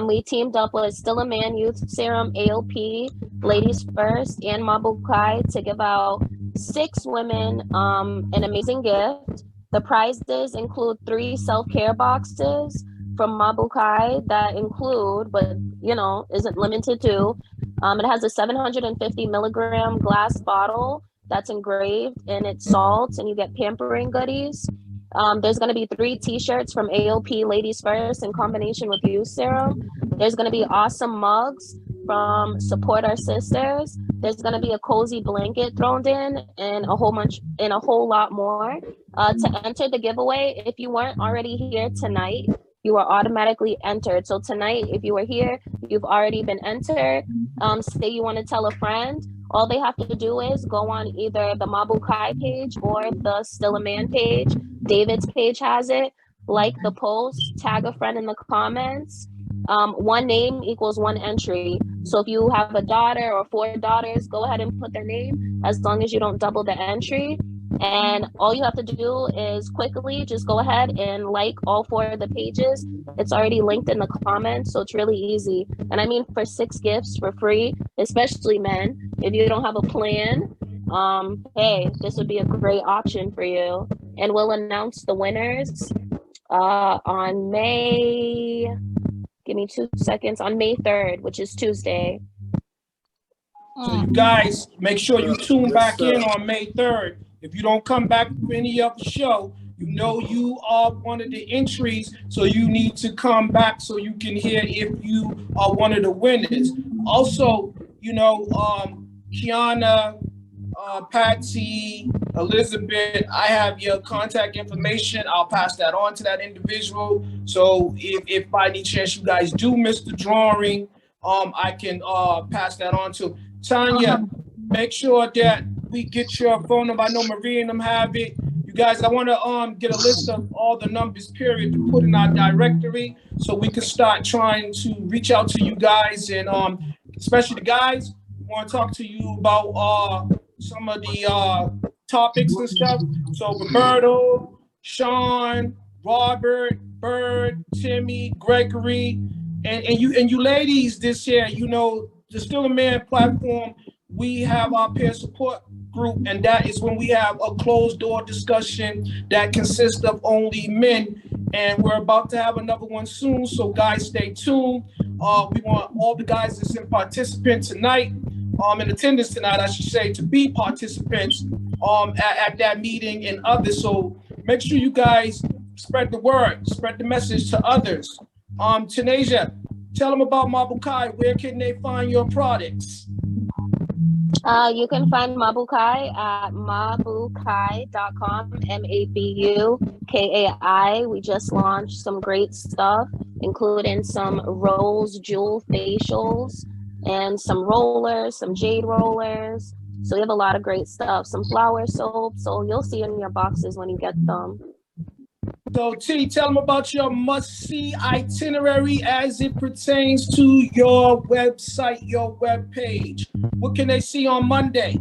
We teamed up with Still a Man Youth Serum, ALP, Ladies First, and Mabukai to give out 6 women an amazing gift. The prizes include 3 self-care boxes from Mabukai that include, but isn't limited to, it has a 750 milligram glass bottle that's engraved and it's salt, and you get pampering goodies. There's going to be 3 t-shirts from AOP Ladies First in combination with Youth Serum. There's going to be awesome mugs from Support Our Sisters. There's going to be a cozy blanket thrown in and a whole lot more. To enter the giveaway, if you weren't already here tonight, you are automatically entered. So tonight, if you were here, you've already been entered. Say you want to tell a friend, all they have to do is go on either the Mabukai page or the Still a Man page. David's page has it. Like the post, tag a friend in the comments. 1 name equals 1 entry. So if you have a daughter or 4 daughters, go ahead and put their name as long as you don't double the entry. And all you have to do is quickly just go ahead and like all 4 of the pages. It's already linked in the comments, so it's really easy. And I mean, for 6 gifts for free, especially men, if you don't have a plan, hey, this would be a great option for you. And we'll announce the winners on May, give me 2 seconds, on May 3rd, which is Tuesday. So you guys, make sure you tune back in on May 3rd. If you don't come back for any other show, you know you are one of the entries, so you need to come back so you can hear if you are one of the winners. Also, Kiana, Patsy, Elizabeth, I have your contact information. I'll pass that on to that individual. So if by any chance you guys do miss the drawing, I can pass that on to Tanya. Make sure that we get your phone number. I know Marie and them have it. You guys, I want to get a list of all the numbers, period, to put in our directory so we can start trying to reach out to you guys, and especially the guys. We want to talk to you about some of the topics and stuff. So Roberto, Sean, Robert, Bird, Timmy, Gregory, and you ladies this year, the Still a Man platform, we have our peer support group, and that is when we have a closed door discussion that consists of only men, and we're about to have another one soon, so guys, stay tuned. We want all the guys that's in participant tonight, in attendance tonight, I should say, to be participants at that meeting and others. So make sure you guys spread the word, spread the message to others. Tanasia, tell them about Mabukai. Where can they find your products? You can find Mabukai at mabukai.com, MABUKAI. We just launched some great stuff, including some Rose Jewel facials and some rollers, some jade rollers. So we have a lot of great stuff, some flower soap. So you'll see in your boxes when you get them. So T, tell them about your must-see itinerary as it pertains to your website, your webpage. What can they see on Monday?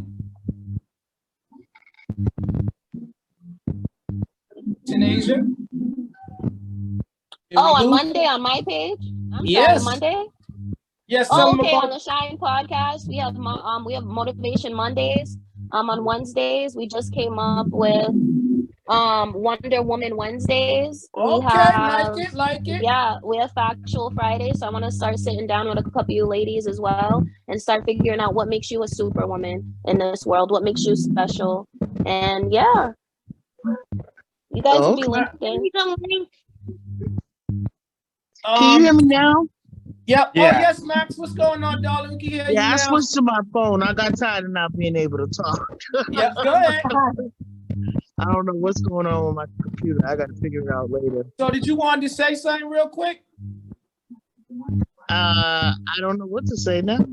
Tanasia? On Monday on my page? Yes. Sorry, Monday? Yes, tell them about on the Shine podcast, we have Motivation Mondays. On Wednesdays, we just came up with Wonder Woman Wednesdays. Okay, like it. Yeah, we have Factual Fridays. So I want to start sitting down with a couple of you ladies as well and start figuring out what makes you a superwoman in this world, what makes you special. And yeah, you guys will be linked in. Can you hear me now? Yep. Yeah. Oh, yes, Max. What's going on, darling? We can hear you now. I switched to my phone. I got tired of not being able to talk. Yep, go ahead. I don't know what's going on with my computer. I got to figure it out later. So did you want to say something real quick? I don't know what to say now.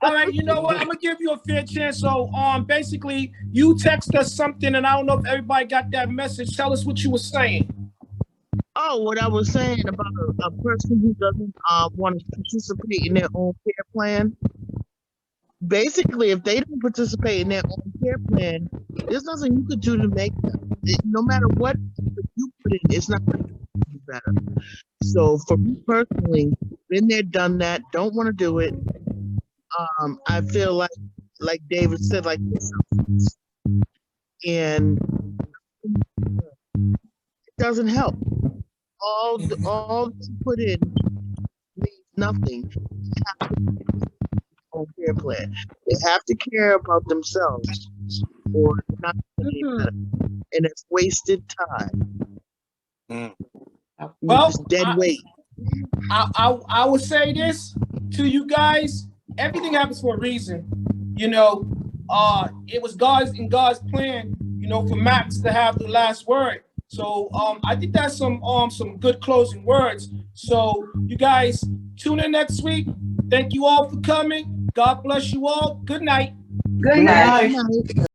All right, you know what? I'm going to give you a fair chance. So basically, you text us something, and I don't know if everybody got that message. Tell us what you were saying. Oh, what I was saying about a person who doesn't want to participate in their own care plan. Basically, if they don't participate in their own care plan, there's nothing you could do to make them. No matter what you put in, it's not going to be better. So for me personally, been there, done that, don't want to do it. I feel like David said, like yourself, and it doesn't help. All you put in means nothing. On care plan, they have to care about themselves, or not any better, and it's wasted time. Well, It's dead weight. I would say this to you guys: everything happens for a reason. You know, it was God's plan. You know, for Max to have the last word. So I think that's some good closing words. So you guys tune in next week. Thank you all for coming. God bless you all. Good night. Good night.